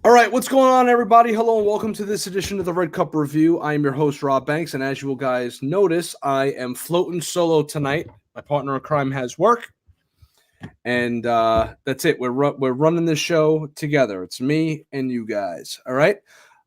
All right, what's going on, everybody? Hello and welcome to this edition of the Red Cup Review. I am your host, Rob Banks, and as you will guys notice, I am floating solo tonight. My partner in crime has work, and that's it. We're running this show together. It's me and you guys. All right.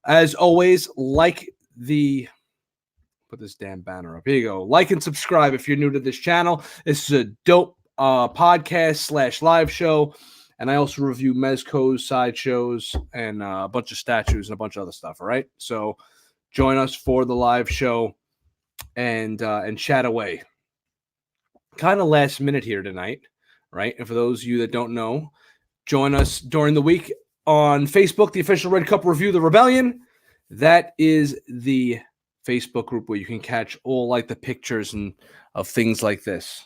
As always, put this damn banner up. Here you go. Like and subscribe if you're new to this channel. This is a dope podcast / live show. And I also review Mezco's, Sideshows, and a bunch of statues and a bunch of other stuff. All right. So join us for the live show and chat away. Kind of last minute here tonight, right? And for those of you that don't know, join us during the week on Facebook, the official Red Cup Review, The Rebellion. That is the Facebook group where you can catch all like the pictures of things like this.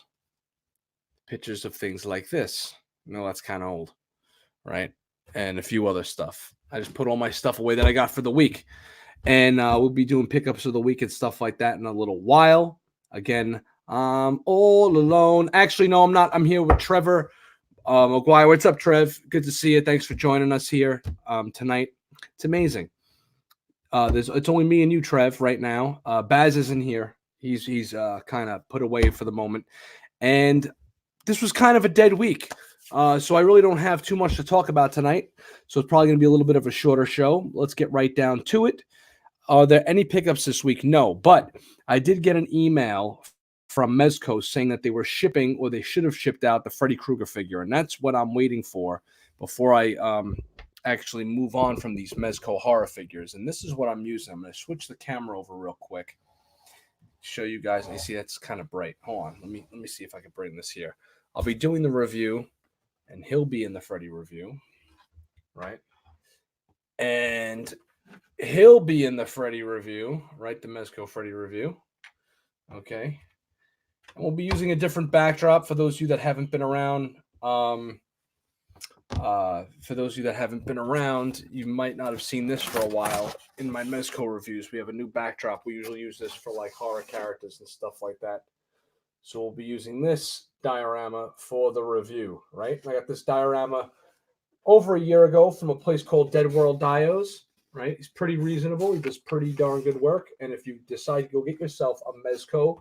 Pictures of things like this. No, that's kind of old, right? And a few other stuff. I just put all my stuff away that I got for the week. And we'll be doing pickups of the week and stuff like that in a little while. Again, I'm all alone. Actually, no, I'm not. I'm here with Trevor McGuire. What's up, Trev? Good to see you. Thanks for joining us here tonight. It's amazing. It's only me and you, Trev, right now. Baz isn't here. He's kind of put away for the moment. And this was kind of a dead week. So I really don't have too much to talk about tonight. So it's probably going to be a little bit of a shorter show. Let's get right down to it. Are there any pickups this week? No, but I did get an email from Mezco saying that they were shipping, or they should have shipped out, the Freddy Krueger figure. And that's what I'm waiting for before I actually move on from these Mezco horror figures. And this is what I'm using. I'm going to switch the camera over real quick. Show you guys. And you see that's kind of bright. Hold on. Let me see if I can bring this here. I'll be doing the review, and he'll be in the Freddy review, right? And he'll be in the Freddy review, right? The Mezco Freddy review. Okay. And we'll be using a different backdrop for those of you that haven't been around. For those of you that haven't been around, you might not have seen this for a while. In my Mezco reviews, we have a new backdrop. We usually use this for like horror characters and stuff like that. So we'll be using this diorama for the review, right? I got this diorama over a year ago from a place called Dead World Dios, right? He's pretty reasonable. He does pretty darn good work. And if you decide to go get yourself a Mezco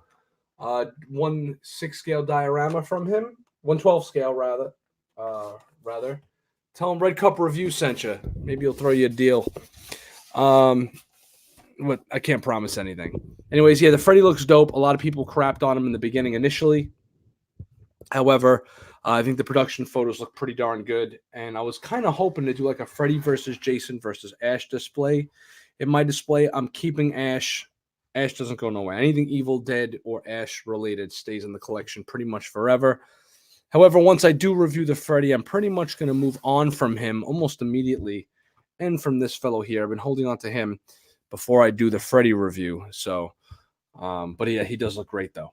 1/6 scale diorama from him, 1/12 scale rather, tell him Red Cup Review sent you. Maybe he'll throw you a deal. What I can't promise anything. Anyways, yeah, the Freddy looks dope. A lot of people crapped on him in the beginning initially. However, I think the production photos look pretty darn good. And I was kind of hoping to do like a Freddy versus Jason versus Ash display. In my display, I'm keeping Ash. Ash doesn't go nowhere. Anything Evil Dead or Ash related stays in the collection pretty much forever. However, once I do review the Freddy, I'm pretty much going to move on from him almost immediately. And from this fellow here. I've been holding on to him before I do the Freddy review. So, but yeah, he does look great though.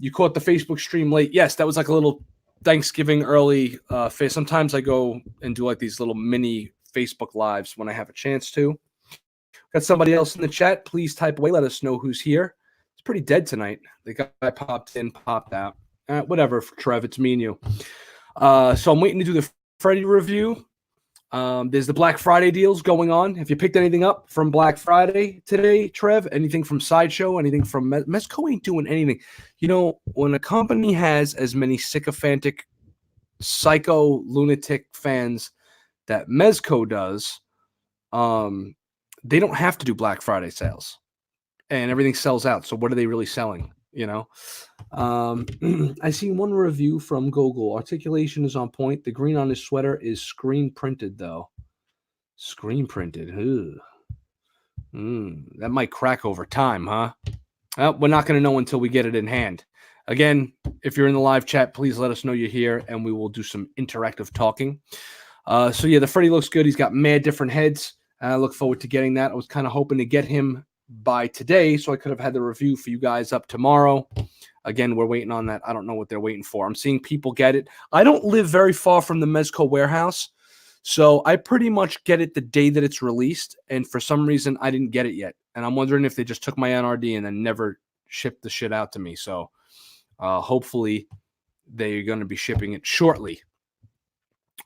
You caught the Facebook stream late. Yes, that was like a little Thanksgiving early face. Sometimes I go and do like these little mini Facebook lives when I have a chance to. Got somebody else in the chat. Please type away. Let us know who's here. It's pretty dead tonight. The guy popped in, popped out. Whatever, Trev. It's me and you. So I'm waiting to do the Freddy review. There's the Black Friday deals going on. If you picked anything up from Black Friday today, Trev, anything from Sideshow, anything from Mezco ain't doing anything. You know, when a company has as many sycophantic, psycho, lunatic fans that Mezco does, they don't have to do Black Friday sales. And everything sells out. So what are they really selling? You know, I seen one review from Gogol. Articulation is on point. The green on his sweater is screen printed, though. Screen printed. That might crack over time, huh? Well, we're not going to know until we get it in hand. Again, if you're in the live chat, please let us know you're here, and we will do some interactive talking. So, yeah, the Freddy looks good. He's got mad different heads. I look forward to getting that. I was kind of hoping to get him by today, so I could have had the review for you guys up tomorrow. Again, we're waiting on that. I don't know what they're waiting for. I'm seeing people get it. I don't live very far from the Mezco warehouse, so I pretty much get it the day that it's released, and for some reason, I didn't get it yet. And I'm wondering if they just took my NRD and then never shipped the shit out to me. So hopefully they're going to be shipping it shortly.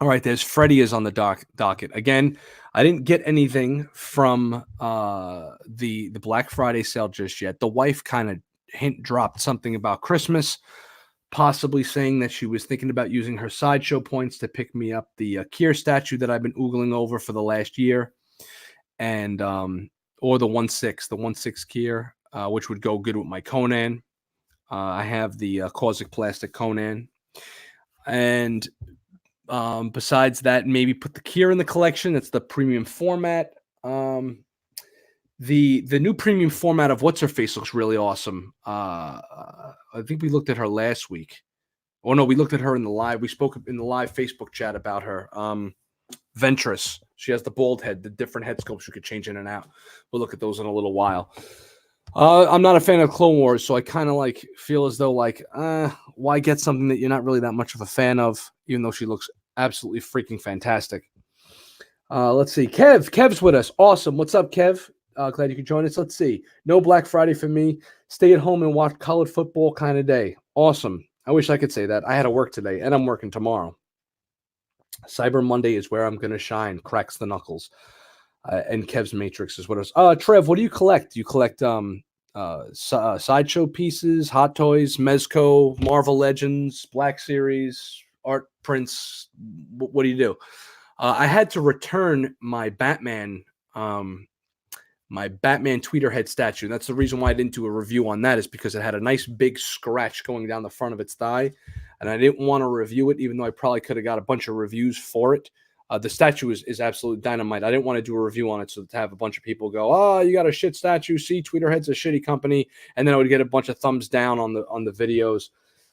All right, there's Freddie is on the docket. Again, I didn't get anything from the Black Friday sale just yet. The wife kind of hint dropped something about Christmas, possibly saying that she was thinking about using her Sideshow points to pick me up the Kier statue that I've been oogling over for the last year, and or the 1/6 Kier, which would go good with my Conan. I have the Cosmic Plastic Conan, and besides that, maybe put the Kier in the collection. It's the premium format. The new premium format of what's her face looks really awesome. I think we looked at her last week. Oh no, we looked at her in the live. We spoke in the live Facebook chat about her. Ventress. She has the bald head, the different head sculpts you could change in and out. We'll look at those in a little while. I'm not a fan of Clone Wars, so I kind of like feel as though like, why get something that you're not really that much of a fan of, even though she looks absolutely freaking fantastic. Let's see. Kev's with us. Awesome. What's up, Kev? Glad you could join us. Let's see. No Black Friday for me. Stay at home and watch college football kind of day. Awesome. I wish I could say that. I had to work today, and I'm working tomorrow. Cyber Monday is where I'm going to shine. Cracks the knuckles. And Kev's Matrix is what else. Trev, what do you collect? Do you collect Sideshow pieces, Hot Toys, Mezco, Marvel Legends, Black Series, art prints? What do you do? I had to return my Batman tweeter head statue. That's the reason why I didn't do a review on that, is because it had a nice big scratch going down the front of its thigh, and I didn't want to review it, even though I probably could have got a bunch of reviews for it. The statue is absolute dynamite. I didn't want to do a review on it, so to have a bunch of people go, "Oh, you got a shit statue. See, Tweeterhead's a shitty company," and then I would get a bunch of thumbs down on the videos,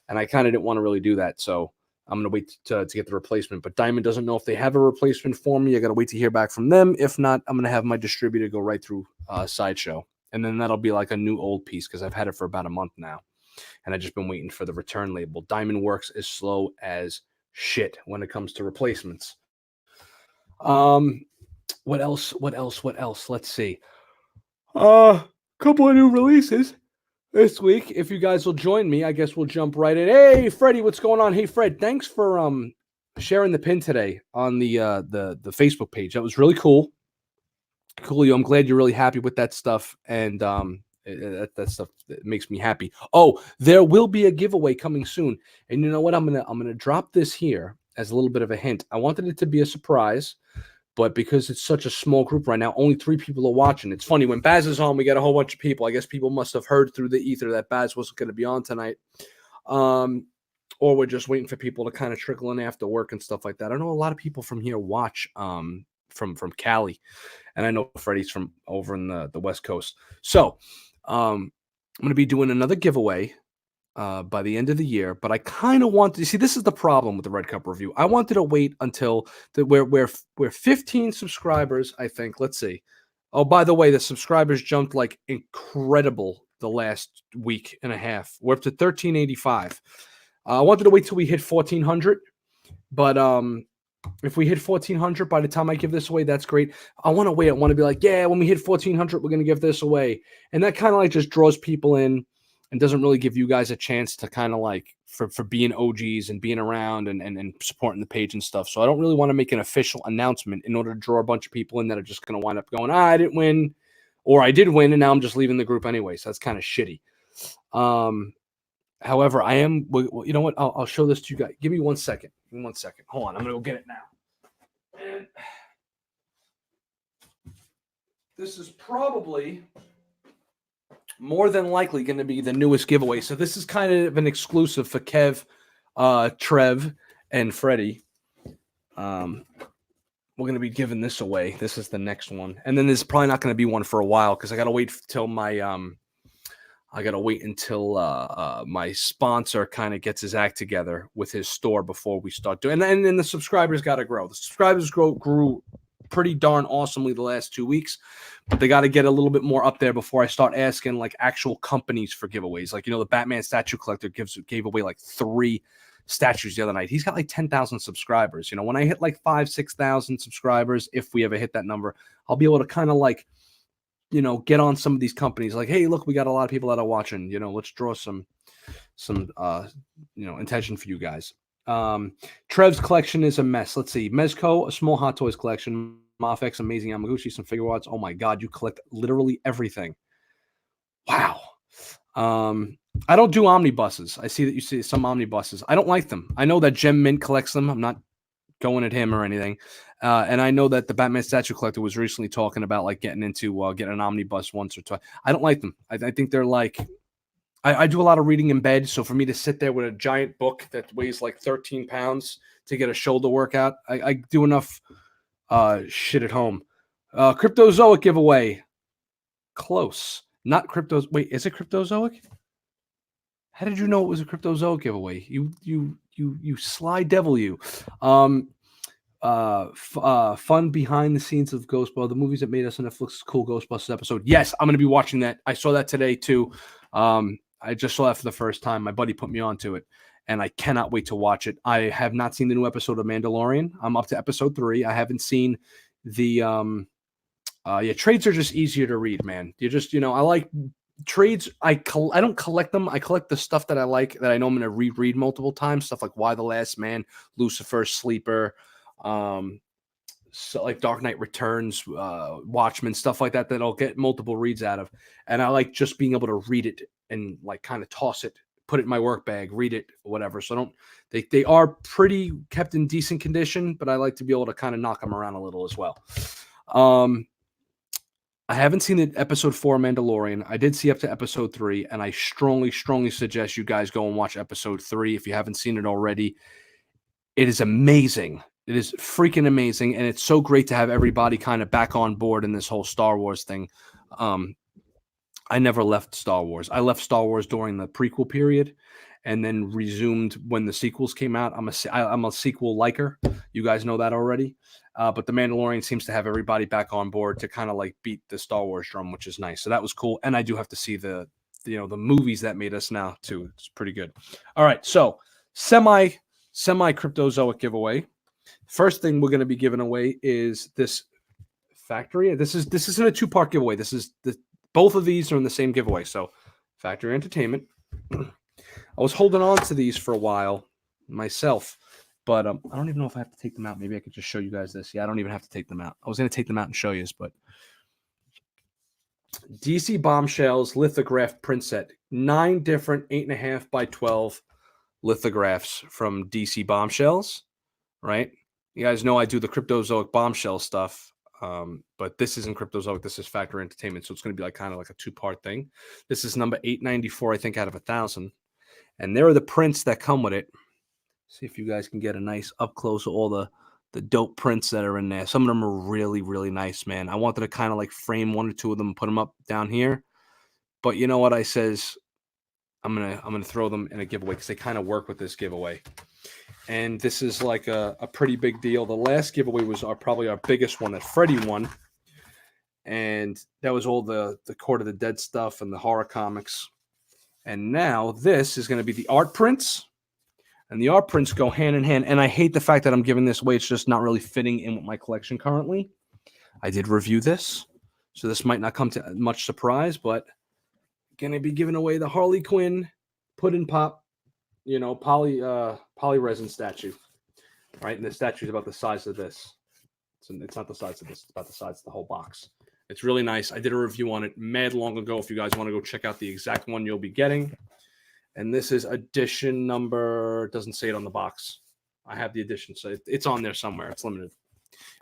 and I kind of didn't want to really do that. So I'm gonna wait to get the replacement. But Diamond doesn't know if they have a replacement for me. I gotta wait to hear back from them. If not, I'm gonna have my distributor go right through Sideshow, and then that'll be like a new old piece because I've had it for about a month now, and I've just been waiting for the return label. Diamond works as slow as shit when it comes to replacements. What else? Let's see. Couple of new releases this week. If you guys will join me, I guess we'll jump right in. Hey, Freddie, what's going on? Hey, Fred, thanks for sharing the pin today on the Facebook page. That was really cool. Coolio, I'm glad you're really happy with that stuff, and that stuff that makes me happy. Oh, there will be a giveaway coming soon, and you know what? I'm gonna drop this here as a little bit of a hint. I wanted it to be a surprise, but because it's such a small group right now, only 3 people are watching. It's funny, when Baz is on, we get a whole bunch of people. I guess people must have heard through the ether that Baz wasn't going to be on tonight, or we're just waiting for people to kind of trickle in after work and stuff like that. I know a lot of people from here watch from Cali, and I know Freddie's from over in the West Coast. So I'm going to be doing another giveaway by the end of the year, but I kind of want to see. This is the problem with the Red Cup review. I wanted to wait until we're 15 subscribers, I think. Let's see. Oh, by the way, the subscribers jumped like incredible the last week and a half. We're up to 1385. I wanted to wait till we hit 1400, but if we hit 1400 by the time I give this away, that's great. I want to wait. I want to be like, yeah, when we hit 1400, we're going to give this away, and that kind of like just draws people in and doesn't really give you guys a chance to kind of like for being OGs and being around and supporting the page and stuff. So I don't really want to make an official announcement in order to draw a bunch of people in that are just going to wind up going, I didn't win, or I did win, and now I'm just leaving the group anyway. So that's kind of shitty. However, I am, well, you know what? I'll show this to you guys. Give me 1 second. Give me 1 second. Hold on. I'm going to go get it now. And this is probably more than likely going to be the newest giveaway. So this is kind of an exclusive for Kev, Trev, and Freddie. We're going to be giving this away. This is the next one. And then there's probably not going to be one for a while because I got to wait till my my sponsor kind of gets his act together with his store before we start doing. And then the subscribers got to grow. The subscribers grew pretty darn awesomely the last 2 weeks, but they got to get a little bit more up there before I start asking like actual companies for giveaways. Like, you know, the Batman statue collector gave away like 3 statues the other night. He's got like 10,000 subscribers. You know, when I hit like 5,000-6,000 subscribers, if we ever hit that number, I'll be able to kind of like, you know, get on some of these companies like, hey, look, we got a lot of people that are watching, you know, let's draw some you know, attention for you guys. Trev's collection is a mess. Let's see. Mezco, a small Hot Toys collection. Mafex, amazing Yamaguchi, some figure arts. Oh my God, you collect literally everything. Wow. I don't do omnibuses. I see that you see some omnibuses. I don't like them. I know that Gem Mint collects them. I'm not going at him or anything. And I know that the Batman statue collector was recently talking about like getting into getting an omnibus once or twice. I don't like them. I think they're like, I do a lot of reading in bed. So for me to sit there with a giant book that weighs like 13 pounds to get a shoulder workout, I do enough shit at home. Cryptozoic giveaway. Close. Not cryptos. Wait, is it Cryptozoic? How did you know it was a Cryptozoic giveaway? You sly devil, you. Fun behind the scenes of Ghostbusters, the movies that made us on Netflix's cool Ghostbusters episode. Yes, I'm going to be watching that. I saw that today too. I just saw that for the first time. My buddy put me onto it, and I cannot wait to watch it. I have not seen the new episode of Mandalorian. I'm up to episode 3. I haven't seen the trades are just easier to read, man. You just, I like trades. I don't collect them. I collect the stuff that I like, that I know I'm going to reread multiple times. Stuff like Why the Last Man, Lucifer, Sleeper, so like Dark Knight Returns, Watchmen, stuff like that I'll get multiple reads out of. And I like just being able to read it and like kind of toss it, put it in my work bag, read it, whatever. So they are pretty kept in decent condition, but I like to be able to kind of knock them around a little as well. I haven't seen the episode 4 Mandalorian. I did see up to episode 3, and I strongly suggest you guys go and watch episode 3 if you haven't seen it already. It is amazing. It is freaking amazing, and it's so great to have everybody kind of back on board in this whole Star Wars thing. I never left Star Wars. I left Star Wars during the prequel period, and then resumed when the sequels came out. I'm a sequel liker. You guys know that already. But The Mandalorian seems to have everybody back on board to kind of like beat the Star Wars drum, which is nice. So that was cool. And I do have to see the movies that made us now too. It's pretty good. All right. So semi Cryptozoic giveaway. First thing we're going to be giving away is this Factory. This isn't a 2-part giveaway. Both of these are in the same giveaway. So Factory Entertainment. I was holding on to these for a while myself, but I don't even know if I have to take them out. Maybe I could just show you guys this. Yeah, I don't even have to take them out. I was going to take them out and show you this, but DC Bombshells lithograph print set. 9 different 8.5 by 12 lithographs from DC Bombshells, right? You guys know I do the Cryptozoic Bombshell stuff, but this isn't Cryptozoic. This is Factory Entertainment, so it's going to be like kind of like a 2-part thing. This is number 894, I think, out of 1,000. And there are the prints that come with it. See if you guys can get a nice up close of all the dope prints that are in there. Some of them are really, really nice, man. I wanted to kind of like frame 1 or 2 of them and put them up down here. But you know what I says? I'm gonna throw them in a giveaway because they kind of work with this giveaway. And this is like a pretty big deal. The last giveaway was probably our biggest one that Freddie won. And that was all the Court of the Dead stuff and the horror comics. And now this is going to be the art prints. And the art prints go hand in hand. And I hate the fact that I'm giving this away. It's just not really fitting in with my collection currently. I did review this, so this might not come to much surprise, but going to be giving away the Harley Quinn Puddin' Pop, poly resin statue. Right? And the statue is about the size of this. It's not the size of this. It's about the size of the whole box. It's really nice. I did a review on it mad long ago. If you guys want to go check out the exact one you'll be getting. And this is edition number, doesn't say it on the box. I have the edition, so it's on there somewhere. It's limited,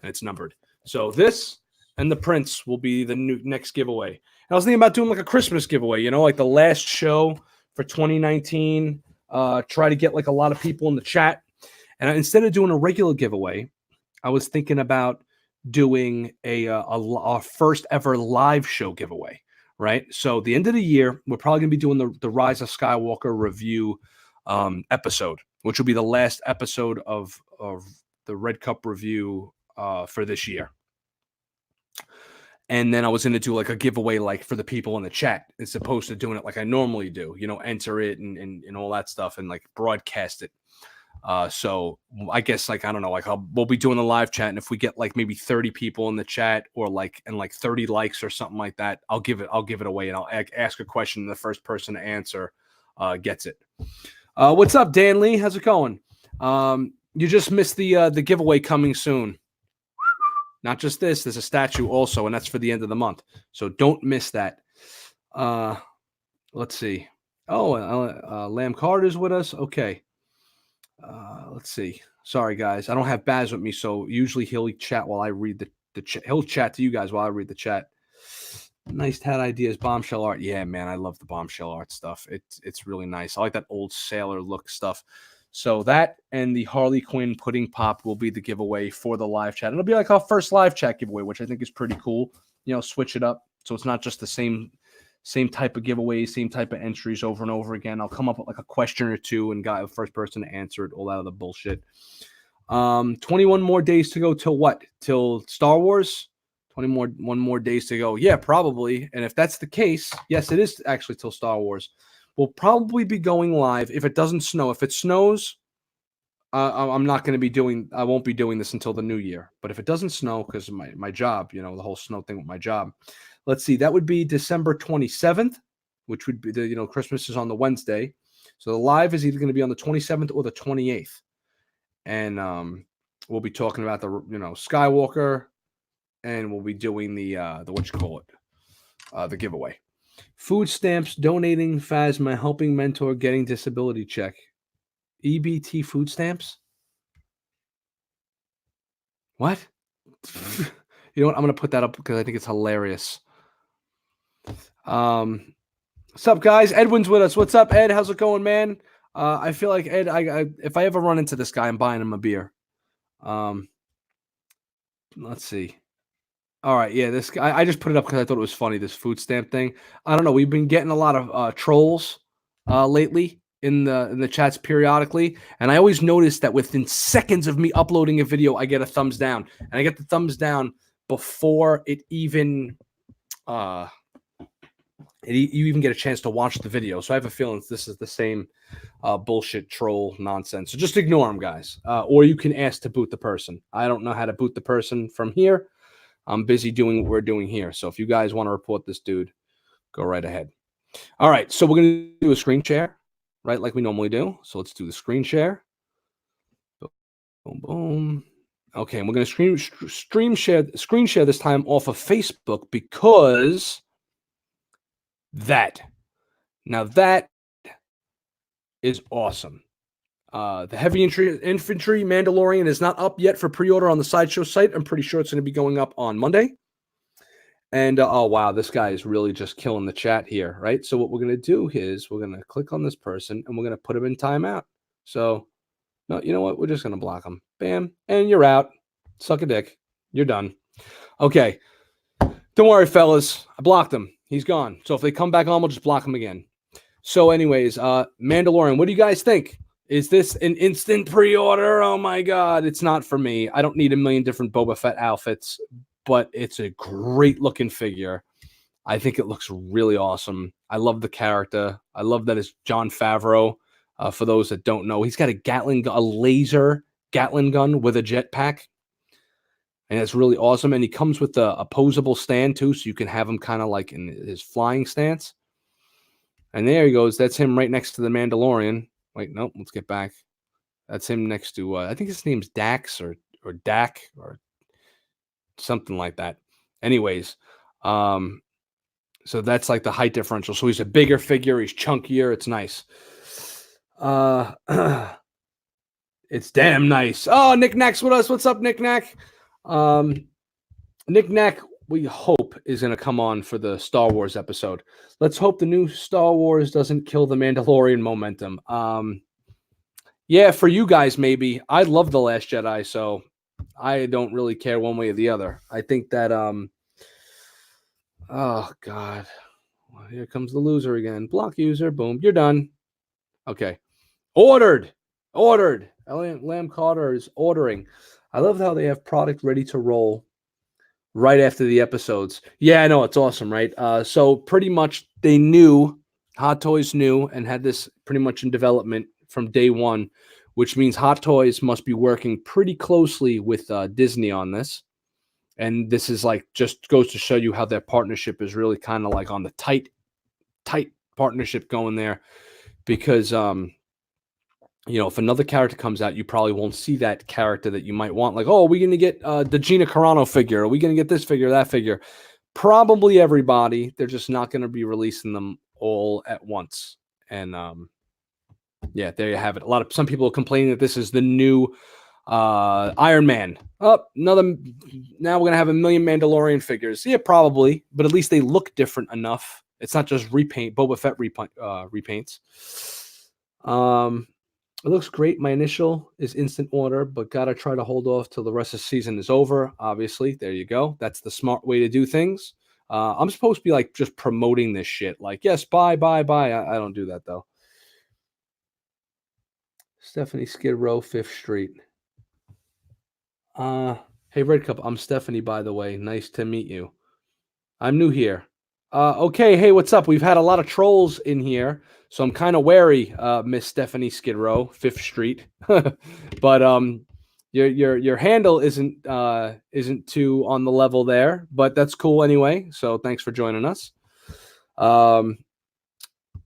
and it's numbered. So this and the prints will be the next giveaway. And I was thinking about doing like a Christmas giveaway, like the last show for 2019. Try to get like a lot of people in the chat. And instead of doing a regular giveaway, I was thinking about doing our first ever live show giveaway, right? So the end of the year, we're probably going to be doing the Rise of Skywalker review episode, which will be the last episode of the Red Cup review for this year. And then I was going to do like a giveaway like for the people in the chat as opposed to doing it like I normally do, enter it and all that stuff and like broadcast it. So I guess like, I don't know, like we'll be doing the live chat. And if we get like maybe 30 people in the chat or like 30 likes or something like that, I'll give it away and I'll ask a question. And the first person to answer, gets it. What's up, Dan Lee? How's it going? You just missed the giveaway coming soon. Not just this, there's a statue also, and that's for the end of the month. So don't miss that. Let's see. Oh, Lamb Carter's with us. Okay. Let's see. Sorry, guys. I don't have Baz with me, so usually he'll chat while I read the chat. He'll chat to you guys while I read the chat. Nice tat ideas, bombshell art. Yeah, man, I love the bombshell art stuff. It's really nice. I like that old sailor look stuff. So that and the Harley Quinn pudding pop will be the giveaway for the live chat. It'll be like our first live chat giveaway, which I think is pretty cool. You know, switch it up so it's not just the same type of giveaways, same type of entries over and over again. I'll come up with like a question or two and got the first person to answer it. All out of the bullshit. 21 more days to go till what? Till Star Wars? 1 more days to go. Yeah, probably. And if that's the case, yes, it is actually till Star Wars. We'll probably be going live if it doesn't snow. If it snows, I'm not going to be doing. I won't be doing this until the new year. But if it doesn't snow, because of my job, you know, the whole snow thing with my job. Let's see. That would be December 27th, which would be Christmas is on the Wednesday, so the live is either going to be on the 27th or the 28th, and we'll be talking about the Skywalker, and we'll be doing the the giveaway. Food stamps, donating, Phasma, helping mentor, getting disability check. EBT food stamps? What? You know what? I'm going to put that up because I think it's hilarious. What's up, guys? Edwin's with us. What's up, Ed? How's it going, man? I feel like, Ed, if I ever run into this guy, I'm buying him a beer. Let's see. All right, yeah, this guy. I just put it up because I thought it was funny. This food stamp thing. I don't know. We've been getting a lot of trolls lately in the chats periodically, and I always notice that within seconds of me uploading a video, I get a thumbs down, and I get the thumbs down before it even you even get a chance to watch the video. So I have a feeling this is the same bullshit troll nonsense. So just ignore them, guys, or you can ask to boot the person. I don't know how to boot the person from here. I'm busy doing what we're doing here. So if you guys want to report this dude, go right ahead. All right. So we're going to do a screen share, right? Like we normally do. So let's do the screen share. Boom, boom. Okay. And we're going to screen share this time off of Facebook because that is awesome. The heavy infantry Mandalorian is not up yet for pre-order on the Sideshow site. I'm pretty sure it's going to be going up on Monday. And oh wow, this guy is really just killing the chat here, right? So what we're going to do is we're going to click on this person and we're going to put him in timeout. So no, you know what? We're just going to block him. Bam, and you're out. Suck a dick. You're done. Okay. Don't worry, fellas. I blocked him. He's gone. So if they come back on, we'll just block him again. So anyways, Mandalorian, what do you guys think? Is this an instant pre-order? Oh my God, it's not for me. I don't need a million different Boba Fett outfits, but it's a great looking figure. I think it looks really awesome. I love the character. I love that it's Jon Favreau. For those that don't know, he's got a laser Gatling gun with a jetpack. And it's really awesome. And he comes with a opposable stand too, so you can have him kind of like in his flying stance. And there he goes. That's him right next to the Mandalorian. Wait, nope. Let's get back. That's him next to, I think his name's Dax or Dak or something like that. Anyways, so that's like the height differential. So he's a bigger figure. He's chunkier. It's nice. It's damn nice. Oh, Nick Knack's with us. What's up, Nick Knack? Nick Knack, we hope, is going to come on for the Star Wars episode. Let's hope the new Star Wars doesn't kill the Mandalorian momentum. Yeah, for you guys, maybe. I love The Last Jedi, so I don't really care one way or the other. I think that, oh, God. Well, here comes the loser again. Block user. Boom. You're done. Okay. Ordered. Lamb Carter is ordering. I love how they have product ready to roll right after the episodes. Yeah, I know. It's awesome, right? So pretty much they knew, Hot Toys knew, and had this pretty much in development from day one, which means Hot Toys must be working pretty closely with Disney on this. And this is like, just goes to show you how their partnership is really kind of like on the tight partnership going there. Because if another character comes out, you probably won't see that character that you might want. Like, oh, are we going to get the Gina Carano figure? Are we going to get this figure, that figure? Probably everybody. They're just not going to be releasing them all at once. And yeah, there you have it. Some people are complaining that this is the new Iron Man. Oh, now we're going to have a million Mandalorian figures. Yeah, probably. But at least they look different enough. It's not just Boba Fett repaints. It looks great. My initial is instant order, but gotta try to hold off till the rest of the season is over. Obviously, there you go. That's the smart way to do things. I'm supposed to be like just promoting this shit. Like, yes, buy. I don't do that though. Stephanie Skid Row, 5th Street. Hey, Red Cup. I'm Stephanie, by the way. Nice to meet you. I'm new here. Okay, hey, what's up? We've had a lot of trolls in here, so I'm kind of wary, Miss Stephanie Skid Row, 5th Street. But your handle isn't too on the level there, but that's cool anyway. So thanks for joining us.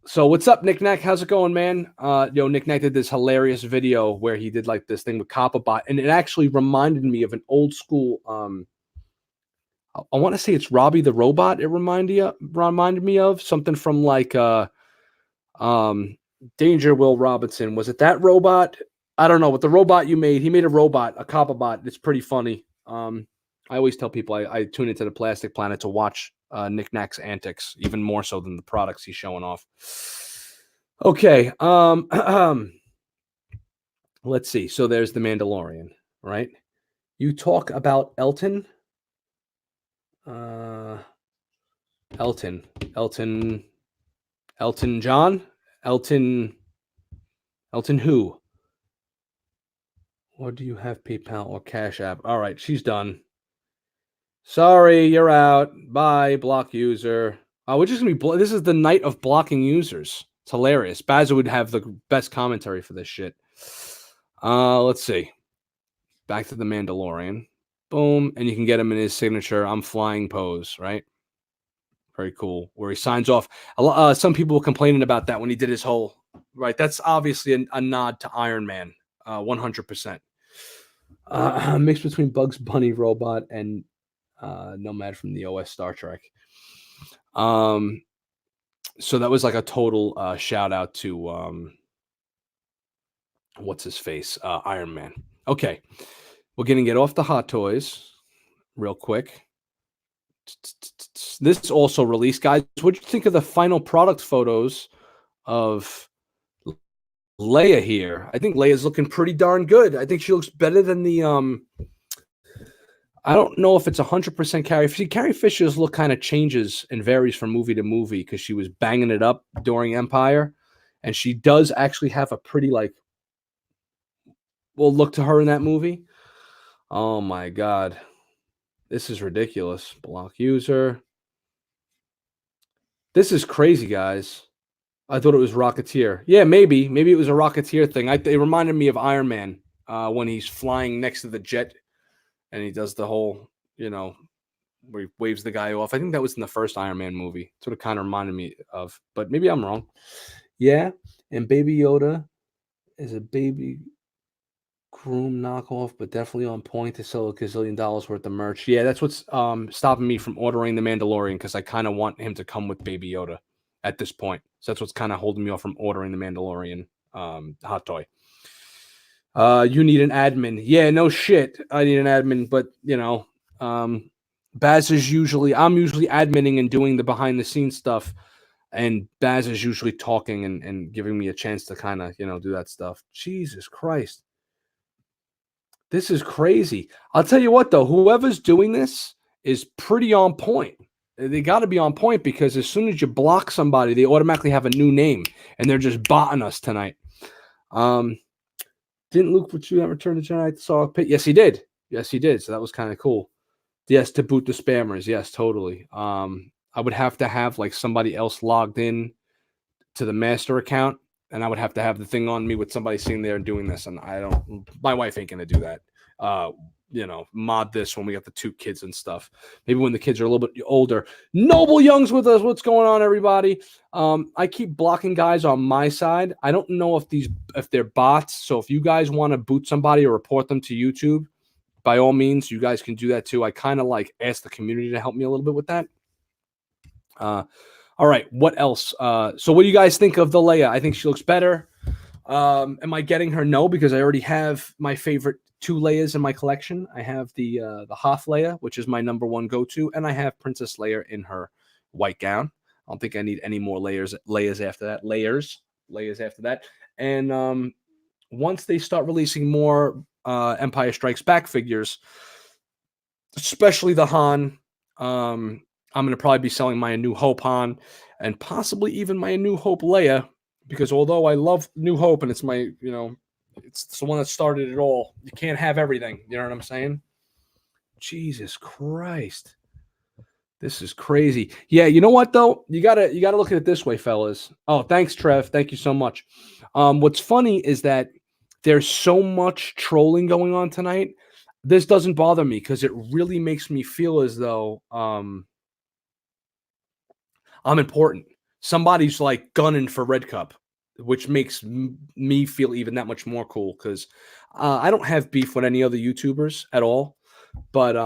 So what's up, Nick Knack? How's it going, man? Nick Knack did this hilarious video where he did like this thing with Copperbot, and it actually reminded me of an old school I want to say it's Robbie the Robot. It reminded me of something from like Danger Will Robinson. Was it that robot? I don't know. But the robot you made, he made a robot, a Copperbot. It's pretty funny. I always tell people I tune into the Plastic Planet to watch Nick Knack's antics, even more so than the products he's showing off. Okay. Let's see. So there's the Mandalorian, right? You talk about Elton. Elton John? Elton who? Or do you have PayPal or Cash App? All right, she's done. Sorry, you're out. Bye, block user. We're just gonna be. This is the night of blocking users. It's hilarious. Bazza would have the best commentary for this shit. Let's see. Back to the Mandalorian. Boom, and you can get him in his signature "I'm flying" pose, right? Very cool. Where he signs off. Some people were complaining about that when he did his whole right. That's obviously a nod to Iron Man, 100%. Mixed between Bugs Bunny robot and Nomad from the OS Star Trek. So that was like a total shout out to what's his face, Iron Man. Okay, we're gonna get off the Hot Toys real quick. This also released, guys. What do you think of the final product photos of Leia here? I think Leia's looking pretty darn good. I think she looks better than the I don't know if it's 100% Carrie. See, Carrie Fisher's look kind of changes and varies from movie to movie because she was banging it up during Empire, and she does actually have a pretty look to her in that movie. Oh my god, this is ridiculous. Block user. This is crazy, guys. I thought it was Rocketeer. Yeah, maybe it was a Rocketeer thing. It reminded me of Iron Man when he's flying next to the jet and he does the whole, where he waves the guy off. I think that was in the first Iron Man movie. That's what it kind of reminded me of, but maybe I'm wrong. Yeah, and Baby Yoda is a baby groom knockoff, but definitely on point to sell $1 gazillion worth of merch. Yeah, that's what's stopping me from ordering the Mandalorian because I kind of want him to come with Baby Yoda at this point. So that's what's kind of holding me off from ordering the Mandalorian hot toy. You need an admin. Yeah, no shit. I need an admin, but Baz is I'm usually adminning and doing the behind the scenes stuff, and Baz is usually talking and giving me a chance to kind of do that stuff. Jesus Christ. This is crazy. I'll tell you what, though, whoever's doing this is pretty on point. They got to be on point because as soon as you block somebody, they automatically have a new name, and they're just botting us tonight. Didn't Luke put you at Return to Jedi saw a pit? Yes, he did. So that was kind of cool. Yes, to boot the spammers. Yes, totally. I would have to have like somebody else logged in to the master account, and I would have to have the thing on me with somebody sitting there and doing this. And my wife ain't gonna do that. mod this when we got the 2 kids and stuff. Maybe when the kids are a little bit older. Noble Young's with us. What's going on, everybody? I keep blocking guys on my side. I don't know if they're bots. So if you guys want to boot somebody or report them to YouTube, by all means, you guys can do that too. I kind of like ask the community to help me a little bit with that. All right, what else? So what do you guys think of the Leia? I think she looks better. Am I getting her? No, because I already have my favorite 2 Leias in my collection. I have the Hoth Leia, which is my #1 go-to, and I have Princess Leia in her white gown. I don't think I need any more Leias after that. Leias after that. And once they start releasing more Empire Strikes Back figures, especially the Han, I'm going to probably be selling my A New Hope Han and possibly even my A New Hope Leia, because although I love New Hope and it's my, it's the one that started it all, you can't have everything. You know what I'm saying? Jesus Christ. This is crazy. Yeah, you know what though? You gotta look at it this way, fellas. Oh, thanks, Trev. Thank you so much. What's funny is that there's so much trolling going on tonight. This doesn't bother me because it really makes me feel as though I'm important. Somebody's like gunning for Red Cup, which makes me feel even that much more cool because I don't have beef with any other YouTubers at all. But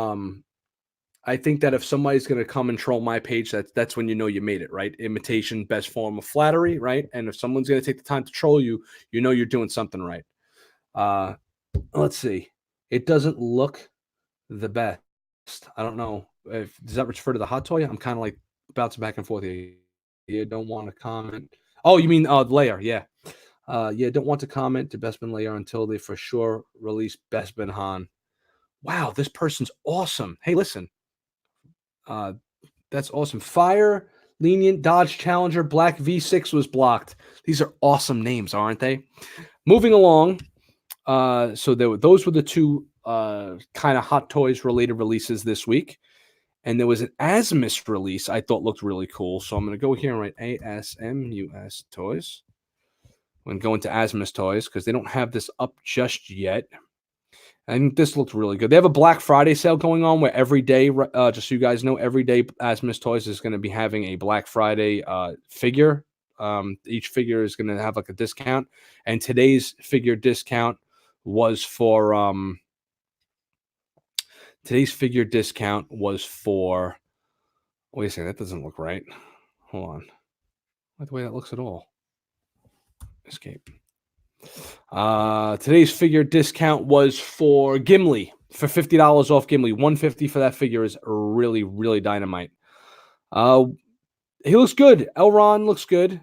I think that if somebody's going to come and troll my page, that's when you know you made it, right? Imitation, best form of flattery, right? And if someone's going to take the time to troll you, you know you're doing something right. Let's see. It doesn't look the best. I don't know. Does that refer to the hot toy? I'm kind of like bouncing back and forth here. You don't want to comment. Oh, you mean Layer? Yeah. Yeah, don't want to comment to Bestman Layer until they for sure release Bestman Han. Wow, this person's awesome. Hey, listen. That's awesome. Fire, Lenient, Dodge Challenger, Black V6 was blocked. These are awesome names, aren't they? Moving along. So those were the 2 kind of Hot Toys related releases this week. And there was an Asmus release I thought looked really cool. So I'm going to go here and write ASMUS Toys. I'm going to go into Asmus Toys because they don't have this up just yet. I think this looked really good. They have a Black Friday sale going on where every day, just so you guys know, every day Asmus Toys is going to be having a Black Friday figure. Each figure is going to have like a discount. And today's figure discount was for wait a second, that doesn't look right. Hold on. Not the way that looks at all. Escape. Today's figure discount was for Gimli, for $50 off Gimli. $150 for that figure is really, really dynamite. He looks good. Elrond looks good.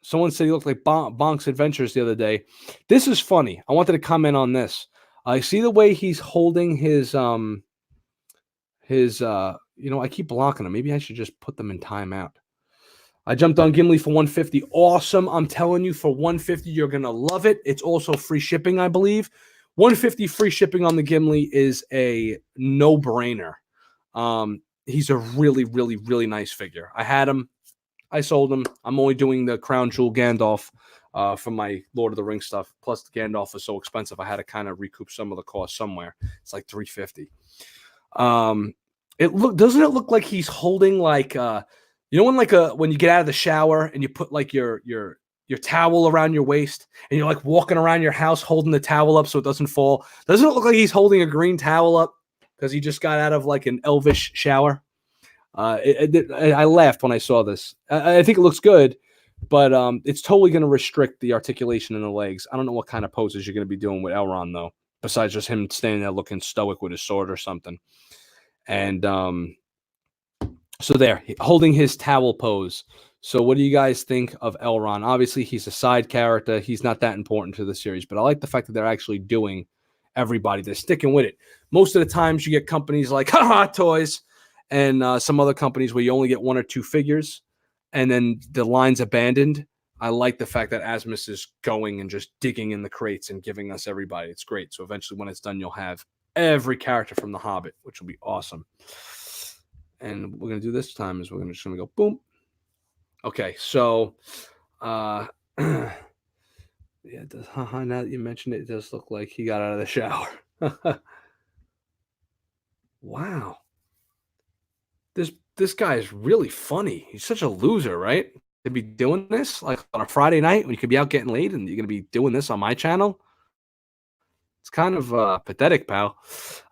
Someone said he looked like Bonk's Adventures the other day. This is funny. I wanted to comment on this. I see the way he's holding his I keep blocking them. Maybe I should just put them in timeout. I jumped on Gimli for $150. Awesome. I'm telling you, for $150, you're going to love it. It's also free shipping, I believe. $150 free shipping on the Gimli is a no-brainer. He's a really, really, really nice figure. I had him. I sold him. I'm only doing the Crown Jewel Gandalf for my Lord of the Rings stuff. Plus, the Gandalf is so expensive, I had to kind of recoup some of the cost somewhere. It's like $350. Doesn't it look like he's holding like when you get out of the shower and you put like your towel around your waist and you're like walking around your house holding the towel up so it doesn't fall? Doesn't it look like he's holding a green towel up because he just got out of like an elvish shower? I laughed when I saw this. I think it looks good, but it's totally going to restrict the articulation in the legs. I don't know what kind of poses you're going to be doing with Elrond though, besides just him standing there looking stoic with his sword or something. And so there, holding his towel pose. So what do you guys think of Elrond? Obviously, he's a side character. He's not that important to the series, but I like the fact that they're actually doing everybody. They're sticking with it. Most of the times you get companies like Hot Toys and some other companies where you only get 1 or 2 figures and then the line's abandoned. I like the fact that Asmus is going and just digging in the crates and giving us everybody. It's great. So eventually when it's done, you'll have every character from The Hobbit, which will be awesome. And what we're going to do this time is we're just going to go boom. Okay, so yeah, now that you mentioned it, it does look like he got out of the shower. Wow. This guy is really funny. He's such a loser, right? To be doing this like on a Friday night when you could be out getting laid and you're gonna be doing this on my channel. It's kind of pathetic, pal.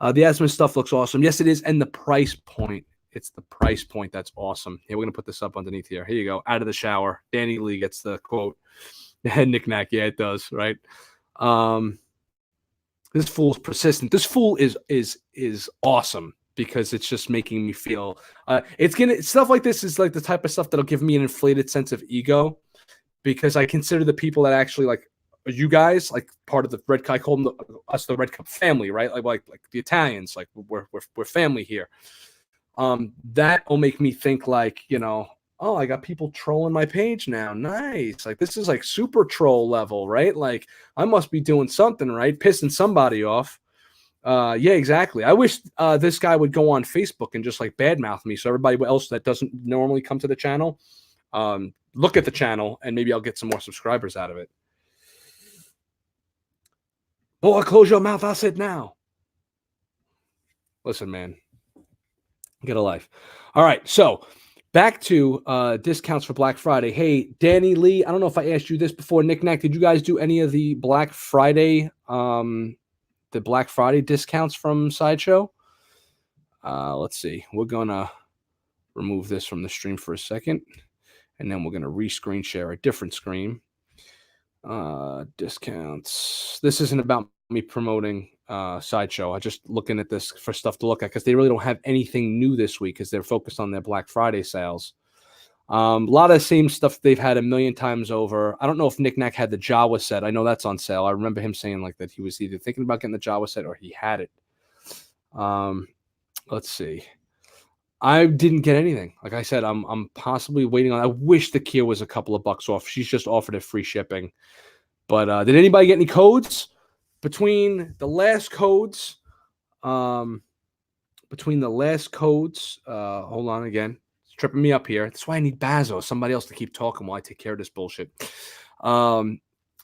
The Asthma stuff looks awesome. Yes, it is, and the price point. It's the price point that's awesome. Here, we're gonna put this up underneath here. Here you go. Out of the shower. Danny Lee gets the quote. Knick-knack. Yeah, it does. Right. Um, this fool's persistent. This fool is awesome because it's just making me feel. It's gonna stuff like this is like the type of stuff that'll give me an inflated sense of ego because I consider the people that actually like you guys like part of the Red Cup. I call them us the Red Cup family, right? Like the Italians, like we're family here. That will make me think like, oh, I got people trolling my page now. Nice. Like this is like super troll level, right? Like I must be doing something right, pissing somebody off. Yeah, exactly. I wish this guy would go on Facebook and just like badmouth me so everybody else that doesn't normally come to the channel look at the channel and maybe I'll get some more subscribers out of it. Oh, I'll close your mouth. I'll sit now. Listen, man. Get a life. All right. So back to discounts for Black Friday. Hey, Danny Lee, I don't know if I asked you this before. Knick-knack, did you guys do any of the Black Friday discounts from Sideshow? Let's see. We're going to remove this from the stream for a second. And then we're going to re-screen share a different screen. Discounts. This isn't about me promoting Sideshow. I'm just looking at this for stuff to look at because they really don't have anything new this week because they're focused on their Black Friday sales. A lot of the same stuff they've had a million times over. I don't know if Knick-knack had the Jawa set. I know that's on sale. I remember him saying like that he was either thinking about getting the Jawa set or he had it. Let's see. I didn't get anything. Like I said, I'm possibly waiting on. I wish the Kia was a couple of bucks off. She's just offered it free shipping. But did anybody get any codes? Between the last codes, hold on again. It's tripping me up here. That's why I need Bazo, somebody else to keep talking while I take care of this bullshit. I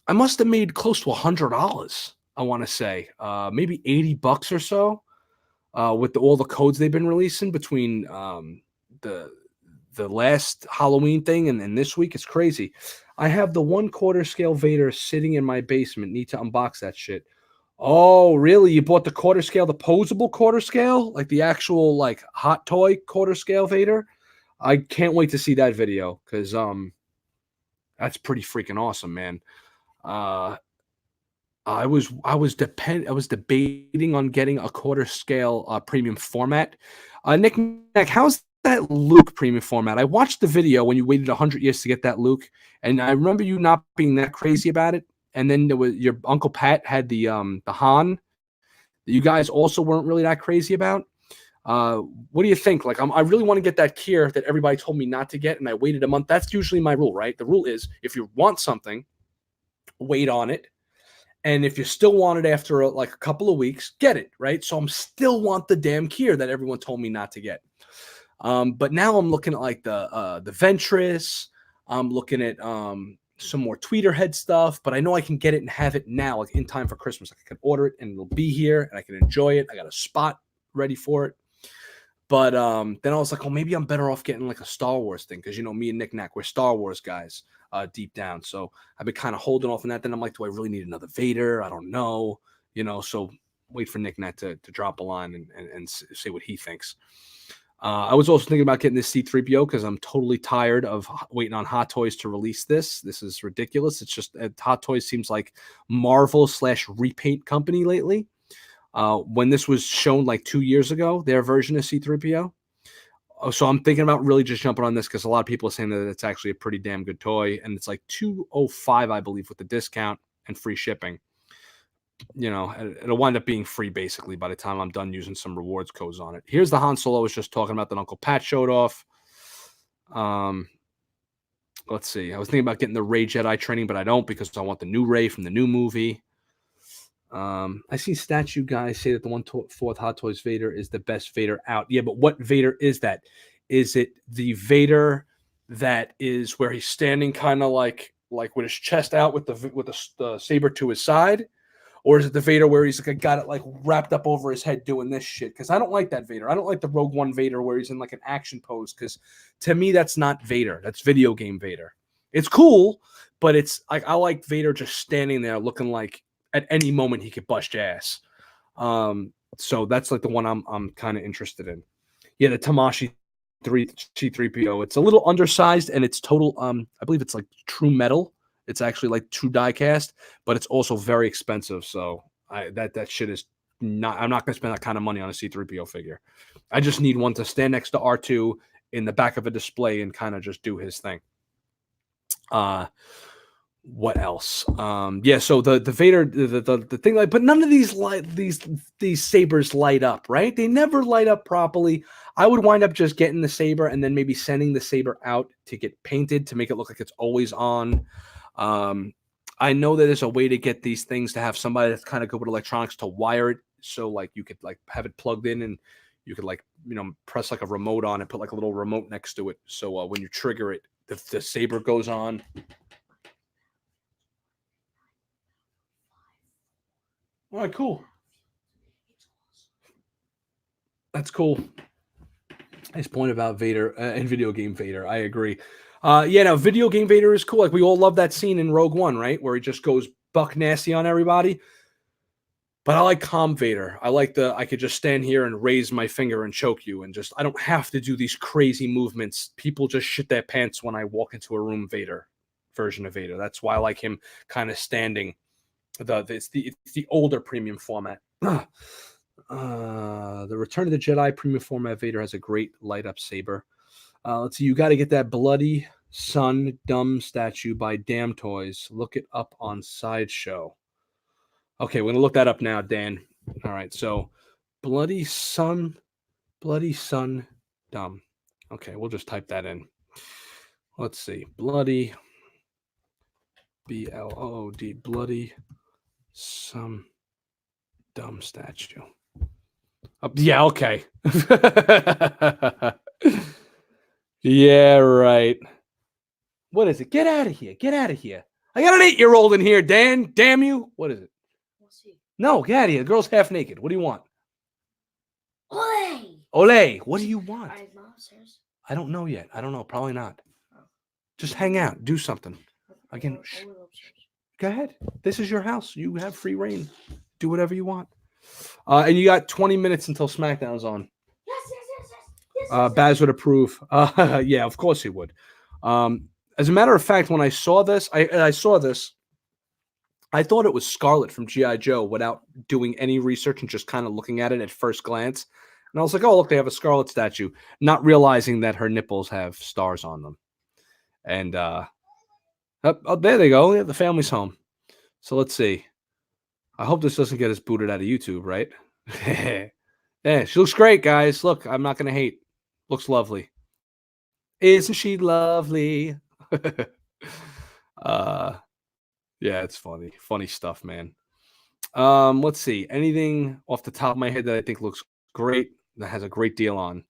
must have made close to $100, I want to say. Maybe $80 or so with all the codes they've been releasing between the last Halloween thing and this week. It's crazy. I have the 1/4 scale Vader sitting in my basement. Need to unbox that shit. Oh, really? You bought the quarter scale, the posable quarter scale? Like the actual like hot toy quarter scale Vader? I can't wait to see that video because that's pretty freaking awesome, man. I was debating on getting a quarter scale premium format. Nick, how's that Luke premium format? I watched the video when you waited 100 years to get that Luke, and I remember you not being that crazy about it. And then there was your Uncle Pat had the Han that you guys also weren't really that crazy about. What do you think? Like, I really want to get that Kier that everybody told me not to get, and I waited a month. That's usually my rule, right? The rule is if you want something, wait on it. And if you still want it after like a couple of weeks, get it, right? So I'm still want the damn Kier that everyone told me not to get. But now I'm looking at like the Ventress. I'm looking at some more tweeter head stuff, but I know I can get it and have it now, like in time for Christmas. Like I can order it and it'll be here and I can enjoy it. I got a spot ready for it. But then I was like, oh, maybe I'm better off getting like a Star Wars thing because, me and Knick-knack, we're Star Wars guys deep down. So I've been kind of holding off on that. Then I'm like, do I really need another Vader? I don't know. So wait for Knick-knack to drop a line and say what he thinks. I was also thinking about getting this C-3PO because I'm totally tired of waiting on Hot Toys to release this. This is ridiculous. It's just Hot Toys seems like Marvel/repaint company lately. When this was shown like 2 years ago, their version of C-3PO. So I'm thinking about really just jumping on this because a lot of people are saying that it's actually a pretty damn good toy. And it's like $205, I believe, with the discount and free shipping. It'll wind up being free basically by the time I'm done using some rewards codes on it. Here's the Han Solo I was just talking about that Uncle Pat showed off. Let's see. I was thinking about getting the Rey Jedi training, but I don't because I want the new Rey from the new movie. I see statue guys say that the 1/4 Hot Toys Vader is the best Vader out. Yeah, but what Vader is that? Is it the Vader that is where he's standing kind of like with his chest out with the saber to his side? Or is it the Vader where he's like got it like wrapped up over his head doing this shit? Because I don't like that Vader. I don't like the Rogue One Vader where he's in like an action pose. Because to me, that's not Vader. That's video game Vader. It's cool, but it's like I like Vader just standing there looking like at any moment he could bust your ass. So that's like the one I'm kind of interested in. Yeah, the Tamashi C3PO. It's a little undersized and it's total. I believe it's like true metal. It's actually like true die cast, but it's also very expensive. So that shit is not. I'm not gonna spend that kind of money on a C3PO figure. I just need one to stand next to R2 in the back of a display and kind of just do his thing. What else? Yeah, so the Vader, the thing, like, but none of these these sabers light up, right? They never light up properly. I would wind up just getting the saber and then maybe sending the saber out to get painted to make it look like it's always on. I know that there's a way to get these things to have somebody that's kind of good with electronics to wire it, so like you could like have it plugged in and you could like press like a remote on it, put like a little remote next to it, so when you trigger it, the saber goes on. All right, cool. That's cool. Nice point about Vader and video game Vader. I agree. Yeah, no, video game Vader is cool. Like we all love that scene in Rogue One, right, where he just goes buck nasty on everybody. But I like calm Vader. I like I could just stand here and raise my finger and choke you, and just I don't have to do these crazy movements. People just shit their pants when I walk into a room. Vader version of Vader. That's why I like him kind of standing. It's the older premium format. The Return of the Jedi premium format Vader has a great light up saber. Let's see. You got to get that Bloody Sun Dumb statue by Damn Toys. Look it up on Sideshow. Okay, we're gonna look that up now, Dan. All right, so Bloody Sun Dumb. Okay, we'll just type that in. Let's see. Bloody BLOOD Bloody Some Dumb statue. Yeah, okay. Yeah, right. What is it? Get out of here. Get out of here. I got an 8-year-old in here, Dan. Damn you. What is it? No, get out of here. The girl's half naked. What do you want? Ole! Ole, what do you want? I don't know yet. I don't know. Probably not. Just hang out. Do something. Again, go ahead. This is your house. You have free reign. Do whatever you want. And you got 20 minutes until SmackDown's on. Yes. Baz would approve. Yeah, of course he would. As a matter of fact, when I saw this, I thought it was Scarlet from G.I. Joe without doing any research and just kind of looking at it at first glance. And I was like, oh, look, they have a Scarlet statue, not realizing that her nipples have stars on them. And there they go. Yeah, the family's home. So let's see. I hope this doesn't get us booted out of YouTube, right? Yeah, she looks great, guys. Look, I'm not going to hate. Looks lovely. Isn't she lovely? Yeah, it's funny. Funny stuff, man. Let's see. Anything off the top of my head that I think looks great, that has a great deal on.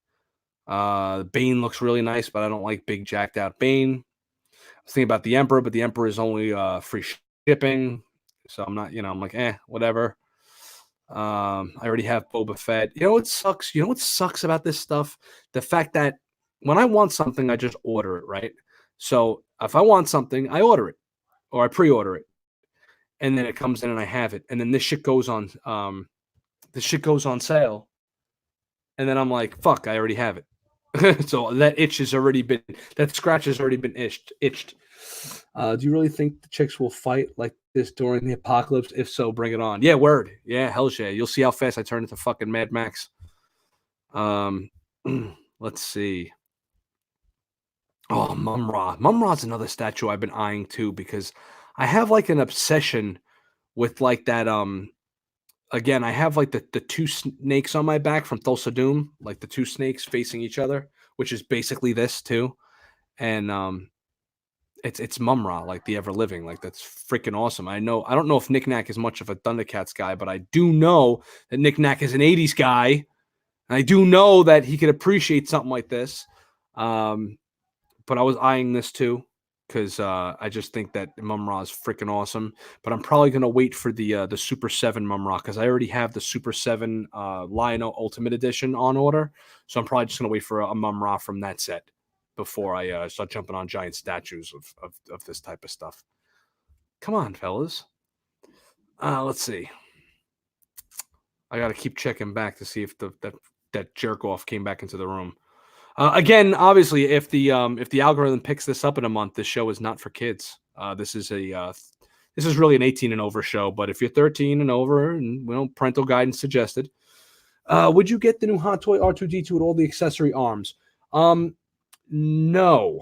Bane looks really nice, but I don't like big jacked out Bane. I was thinking about the Emperor, but the Emperor is only free shipping. So I'm not, I'm like, whatever. I already have Boba Fett. You know what sucks? You know what sucks about this stuff? The fact that when I want something, I just order it, right? So if I want something, I order it or I pre-order it. And then it comes in and I have it. And then this shit goes on sale. And then I'm like, fuck, I already have it. So that scratch has already been itched. Do you really think the chicks will fight like this during the apocalypse? If so, bring it on. Yeah, word. Yeah, hell yeah. You'll see how fast I turn into fucking Mad Max. Let's see. Oh, Mum-Ra. Mum-Ra's another statue I've been eyeing too because I have like an obsession with like that. Again, I have like the two snakes on my back from Thulsa Doom, like the two snakes facing each other, which is basically this too. And it's Mum-Ra, like the Ever Living, like that's freaking awesome. I don't know if Nick Nack is much of a Thundercats guy, but I do know that Nick Nack is an '80s guy, and I do know that he could appreciate something like this. But I was eyeing this too. because I just think that Mum-Ra is freaking awesome. But I'm probably gonna wait for the Super 7 Mum-Ra because I already have the Super 7 Lion-O Ultimate Edition on order. So I'm probably just gonna wait for a Mum-Ra from that set before I start jumping on giant statues of this type of stuff. Come on, fellas. Let's see. I gotta keep checking back to see if that jerk off came back into the room. Again, obviously, if the algorithm picks this up in a month, this show is not for kids. This is really an 18 and over show. But if you're 13 and over, and parental guidance suggested, would you get the new Hot Toy R2D2 with all the accessory arms? No,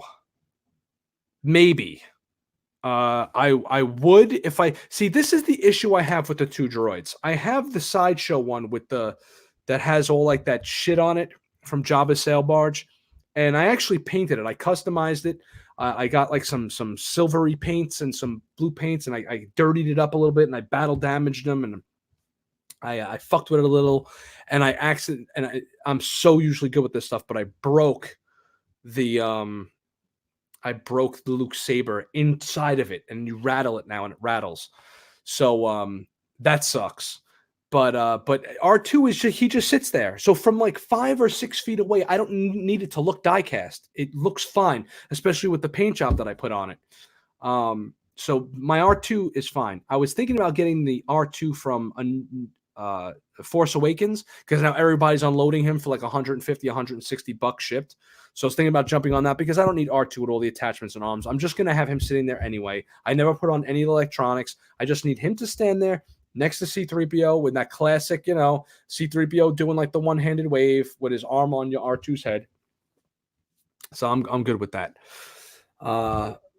maybe. I would if I see. This is the issue I have with the two droids. I have the Sideshow one with that has all like that shit on it from Jabba's sail barge, and I actually painted it. I customized it. I got like some silvery paints and some blue paints, and I dirtied it up a little bit, and I battle damaged them, and I fucked with it a little, and I'm so usually good with this stuff, but I broke the Luke saber inside of it, and you rattle it now, and it rattles. So that sucks. But R2 he just sits there. So from like 5 or 6 feet away, I don't need it to look die-cast. It looks fine, especially with the paint job that I put on it. So my R2 is fine. I was thinking about getting the R2 from Force Awakens, because now everybody's unloading him for like 150, 160 bucks shipped. So I was thinking about jumping on that because I don't need R2 with all the attachments and arms. I'm just going to have him sitting there anyway. I never put on any electronics. I just need him to stand there next to C-3PO with that classic, C-3PO doing like the one-handed wave with his arm on your R2's head. So I'm good with that.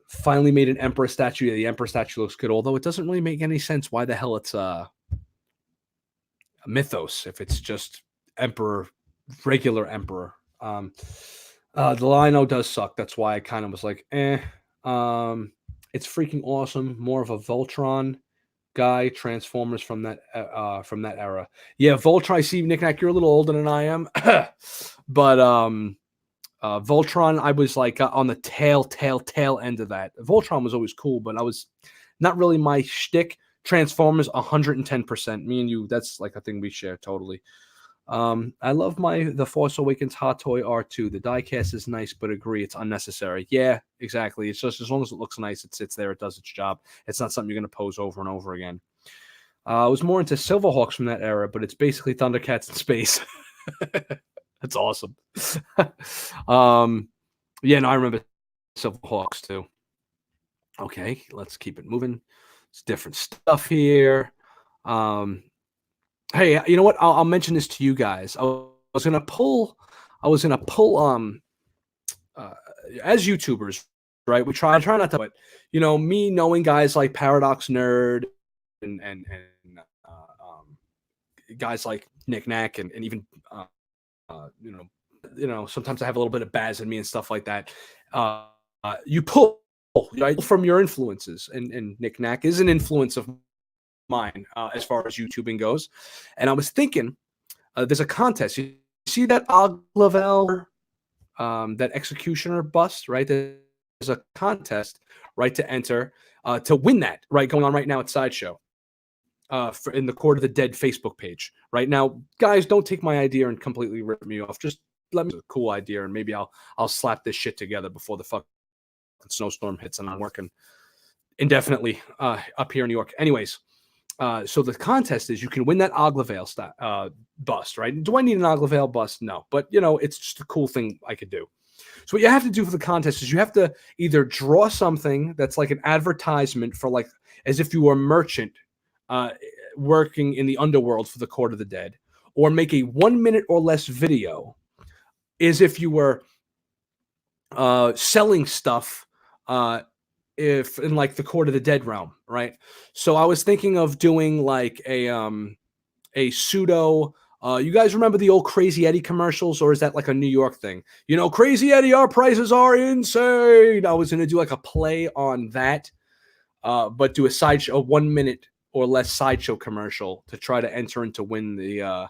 Finally made an Emperor statue. Yeah, the Emperor statue looks good, although it doesn't really make any sense why the hell it's Mythos if it's just Emperor, regular Emperor. The Lion-O does suck. That's why I kind of was like, It's freaking awesome. More of a Voltron guy, Transformers from that era. Yeah, Voltron. I see, Knick-Knack, you're a little older than I am, but Voltron, I was like on the tail end of that. Voltron was always cool, but I was not really my shtick. Transformers, 110%. Me and you, that's like a thing we share totally. I love the Force Awakens Hot Toy R2. The diecast is nice, but agree it's unnecessary. Yeah, exactly. It's just as long as it looks nice, it sits there, it does its job. It's not something you're going to pose over and over again. I was more into Silverhawks from that era, but it's basically Thundercats in space. That's awesome. Yeah, no, I remember Silverhawks too. Okay, let's keep it moving. It's different stuff here. Hey, you know what? I'll mention this to you guys. I was gonna pull as YouTubers, right? We try not to, but me knowing guys like Paradox Nerd and guys like Knick-Knack and even sometimes I have a little bit of Baz in me and stuff like that. You pull right from your influences, and Knick-Knack is an influence of mine as far as YouTubing goes. And I was thinking, there's a contest. You see that Aglavel, that Executioner bust, right? There's a contest, right, to enter to win that, right, going on right now at Sideshow. In the Court of the Dead Facebook page right now. Guys, don't take my idea and completely rip me off. Just let me know a cool idea, and maybe I'll slap this shit together before the fucking snowstorm hits and I'm working indefinitely up here in New York. Anyways, so the contest is you can win that Aglavel bust, right? Do I need an Aglavel bust? No, but it's just a cool thing I could do. So what you have to do for the contest is you have to either draw something that's like an advertisement for, like, as if you were a merchant working in the underworld for the Court of the Dead, or make a 1 minute or less video as if you were selling stuff if in like the Court of the Dead realm, right? So I was thinking of doing like a pseudo. You guys remember the old Crazy Eddie commercials, or is that like a New York thing? Crazy Eddie, our prices are insane. I was going to do like a play on that, but do a 1 minute or less Sideshow commercial to try to enter and to win the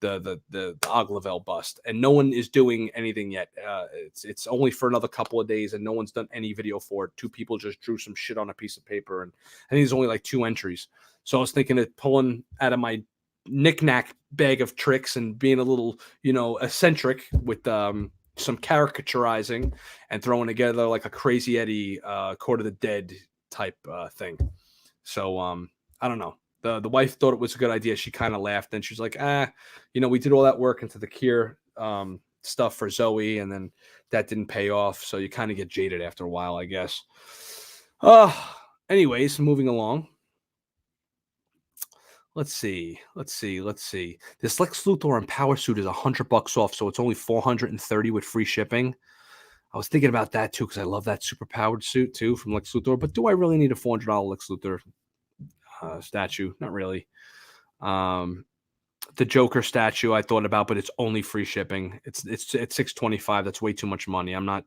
the Aglavell bust, and no one is doing anything yet. It's only for another couple of days, and no one's done any video for it. 2 people just drew some shit on a piece of paper, and I think there's only like 2 entries. So I was thinking of pulling out of my knick-knack bag of tricks and being a little, eccentric with some caricaturizing and throwing together like a Crazy Eddie Court of the Dead type thing. So I don't know. The wife thought it was a good idea. She kind of laughed, and she's like, we did all that work into the Kier stuff for Zoe, and then that didn't pay off. So you kind of get jaded after a while, I guess. Anyways, moving along. Let's see. This Lex Luthor and Power Suit is $100 off, so it's only $430 with free shipping. I was thinking about that too because I love that super powered suit too from Lex Luthor. But do I really need a $400 Lex Luthor statue? Not really. The Joker statue I thought about, but it's only free shipping. It's $625. That's way too much money. I'm not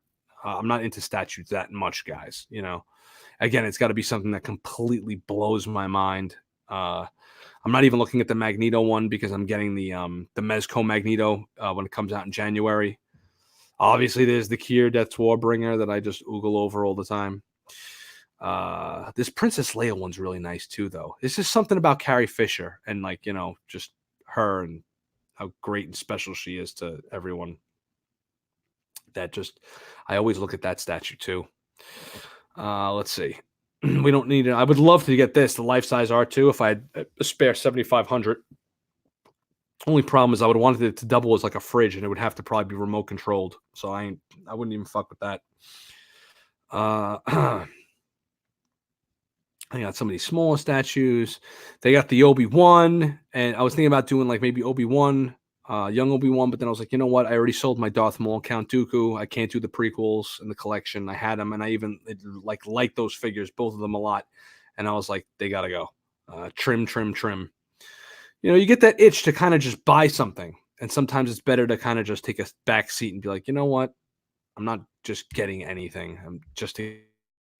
into statues that much, guys. Again, it's got to be something that completely blows my mind. I'm not even looking at the Magneto one because I'm getting the Mezco Magneto when it comes out in January. Obviously, there's the Kier Death's Warbringer that I just oogle over all the time. This Princess Leia one's really nice too, though. It's just something about Carrie Fisher and just her and how great and special she is to everyone. I always look at that statue too. Let's see. We don't need it. I would love to get this, the life-size R2, if I had a spare 7,500. Only problem is I would have wanted it to double as like a fridge, and it would have to probably be remote controlled. So I wouldn't even fuck with that. I got some of these smaller statues. They got the Obi-Wan, and I was thinking about doing like maybe Obi-Wan, young Obi-Wan, but then I was like, you know what? I already sold my Darth Maul, Count Dooku. I can't do the prequels in the collection. I had them, and I even like those figures, both of them a lot. And I was like, they gotta go. Trim. You get that itch to kind of just buy something, and sometimes it's better to kind of just take a back seat and be like, you know what? I'm not just getting anything. I'm just to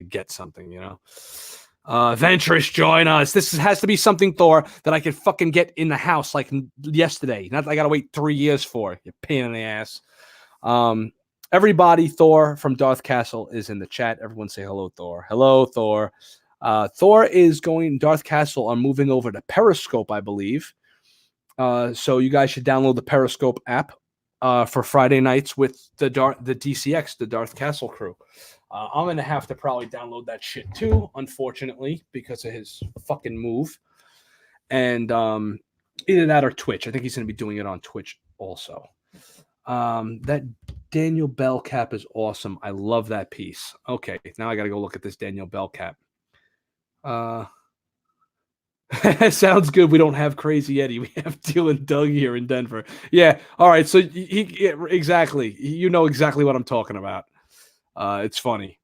get something. Venturous, join us. This has to be something, Thor, that I could fucking get in the house like yesterday. Not I gotta wait 3 years for. You pain in the ass. Everybody, Thor from Darth Castle is in the chat. Everyone say hello, Thor. Hello, Thor. Thor is Darth Castle are moving over to Periscope, I believe. So you guys should download the Periscope app for Friday nights with the DCX, the Darth Castle crew. I'm going to have to probably download that shit too, unfortunately, because of his fucking move. And either that or Twitch. I think he's going to be doing it on Twitch also. That Daniel Bell cap is awesome. I love that piece. Okay, now I got to go look at this Daniel Bell cap. Sounds good. We don't have Crazy Eddie. We have Dylan Doug here in Denver. Yeah. All right. So exactly. You know exactly what I'm talking about. It's funny.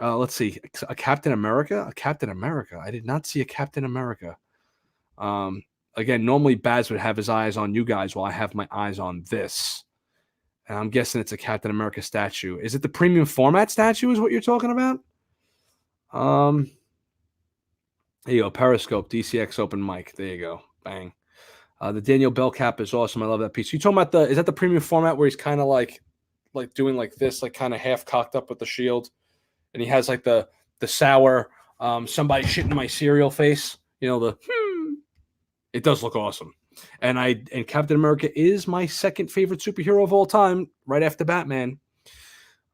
Let's see. A Captain America? A Captain America. I did not see a Captain America. Again, normally Baz would have his eyes on you guys while I have my eyes on this. And I'm guessing it's a Captain America statue. Is it the premium format statue is what you're talking about? There you go. Periscope, DCX open mic. There you go. Bang. The Daniel Bell cap is awesome. I love that piece. You talking about is that the premium format where he's kind of like doing like this, like kind of half cocked up with the shield, and he has like the sour somebody shitting my cereal face. It does look awesome. And Captain America is my second favorite superhero of all time, right after Batman.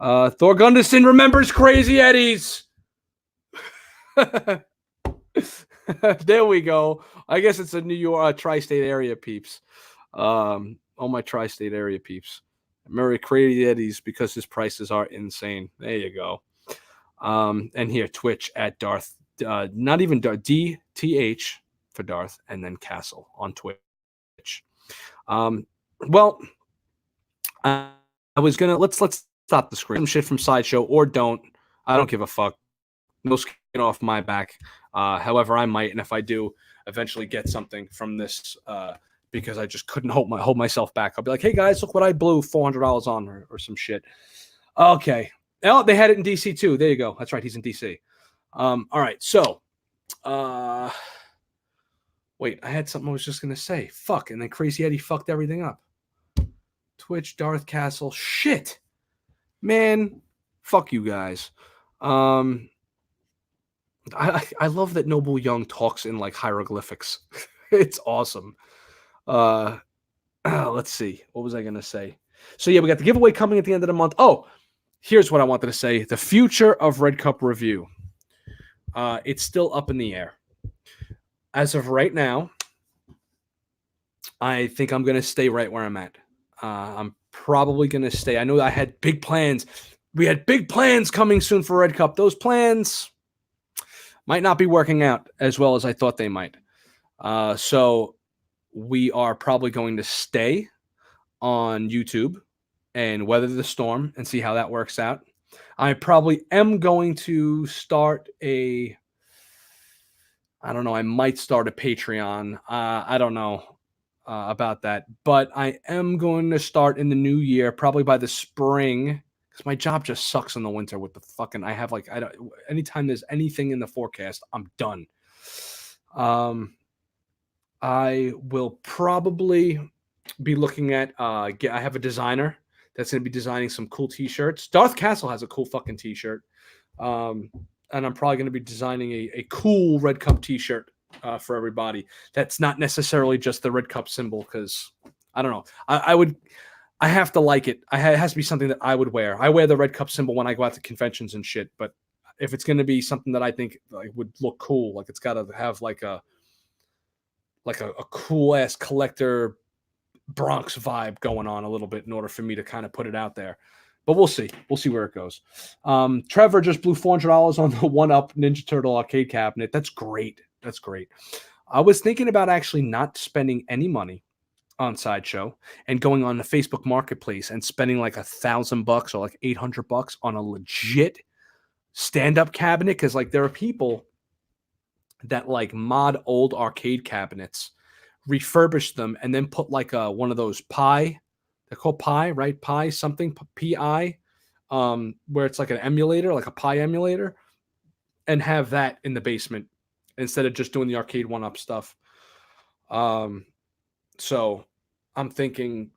Thor Gunderson remembers Crazy Eddies. There we go. I guess it's a New York tri-state area peeps. All my tri-state area peeps. Murray Crazy Eddies because his prices are insane. There you go. And here Twitch at Darth, not even Darth, DTH for Darth, and then Castle on Twitch. Well, I was gonna let's stop the screen. Some shit from Sideshow or don't. I don't give a fuck. No skin off my back. However, I might, and if I do, eventually get something from this because I just couldn't hold myself back. I'll be like, hey guys, look what I blew $400 on or some shit. Okay. Oh, they had it in DC too. There you go. That's right. He's in DC. All right. So, Wait, I had something I was just gonna say. Fuck, and then Crazy Eddie fucked everything up. Twitch, Darth Castle, shit, man, fuck you guys. I love that Noble Young talks in like hieroglyphics. It's awesome. Let's see. What was I gonna say? So yeah, we got the giveaway coming at the end of the month. Oh, here's what I wanted to say. The future of Red Cup Review. It's still up in the air. As of right now, I think I'm gonna stay right where I'm at. I'm probably gonna stay. I know I had big plans. We had big plans coming soon for Red Cup. Those plans might not be working out as well as I thought they might. So we are probably going to stay on YouTube and weather the storm and see how that works out. I probably am going to start I don't know, I might start a Patreon. I don't know about that, but I am going to start in the new year, probably by the spring, because my job just sucks in the winter with the fucking, I have like, anytime there's anything in the forecast, I'm done. I will probably be looking at, I have a designer that's going to be designing some cool t-shirts. Darth Castle has a cool fucking t-shirt. And I'm probably going to be designing a cool Red Cup t-shirt for everybody. That's not necessarily just the Red Cup symbol, because I don't know. I have to like it. It has to be something that I would wear. I wear the Red Cup symbol when I go out to conventions and shit. But if it's going to be something that I think like would look cool, like it's got to have like a cool ass collector Bronx vibe going on a little bit in order for me to kind of put it out there. But we'll see. We'll see where it goes. Trevor just blew $400 on the 1-Up Ninja Turtle arcade cabinet. That's great. That's great. I was thinking about actually not spending any money on Sideshow and going on the Facebook Marketplace and spending like $1,000 or like $800 on a legit stand-up cabinet, because like there are people that like mod old arcade cabinets, refurbish them, and then put like one of those Pi. They're called Pi, right? Pi something, Pi, where it's like an emulator, like a Pi emulator, and have that in the basement instead of just doing the arcade 1-Up stuff. So I'm thinking,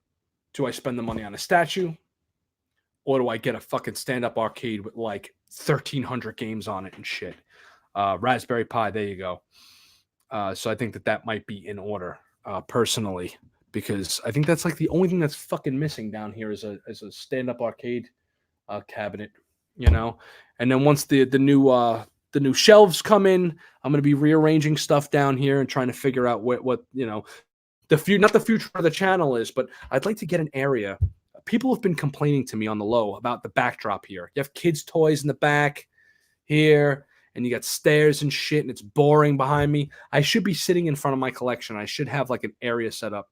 do I spend the money on a statue, or do I get a fucking stand-up arcade with like 1,300 games on it and shit? Raspberry Pi, there you go. So I think that might be in order, personally, because I think that's like the only thing that's fucking missing down here is a stand-up arcade cabinet, you know. And then once the new shelves come in, I'm gonna be rearranging stuff down here and trying to figure out what you know, not the future of the channel is, but I'd like to get an area. People have been complaining to me on the low about the backdrop here. You have kids' toys in the back here, and you got stairs and shit, and it's boring behind me. I should be sitting in front of my collection. I should have like an area set up.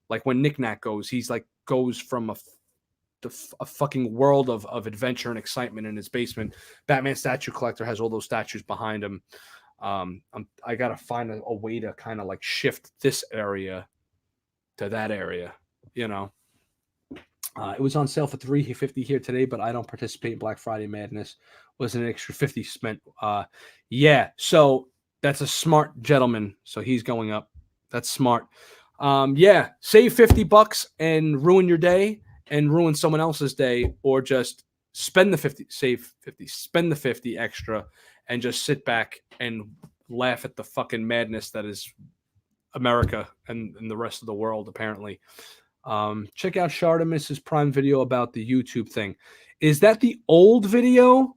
Like when Nick Nack goes, he's like goes from a fucking world of adventure and excitement in his basement. Batman statue collector has all those statues behind him. I gotta find a way to kind of like shift this area to that area, you know. It was on sale for $350 here today, but I don't participate in Black Friday madness. Was an extra 50 spent. Yeah, so that's a smart gentleman. So he's going up. That's smart. Yeah, save $50 and ruin your day and ruin someone else's day, or just spend the 50, save 50, spend the 50 extra and just sit back and laugh at the fucking madness that is America and the rest of the world, apparently. Check out Shardamus's Prime video about the YouTube thing. Is that the old video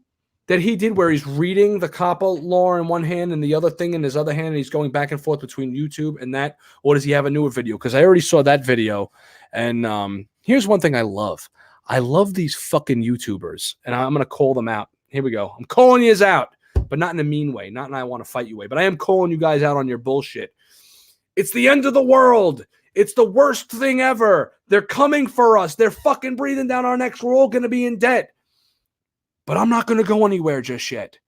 that he did where he's reading the COPPA law in one hand and the other thing in his other hand, and he's going back and forth between YouTube and that? Or does he have a newer video? Because I already saw that video. And here's one thing I love. I love these fucking YouTubers, and I'm going to call them out. Here we go. I'm calling you out, but not in a mean way. Not in I want to fight you way, but I am calling you guys out on your bullshit. It's the end of the world. It's the worst thing ever. They're coming for us. They're fucking breathing down our necks. We're all going to be in debt. But I'm not going to go anywhere just yet.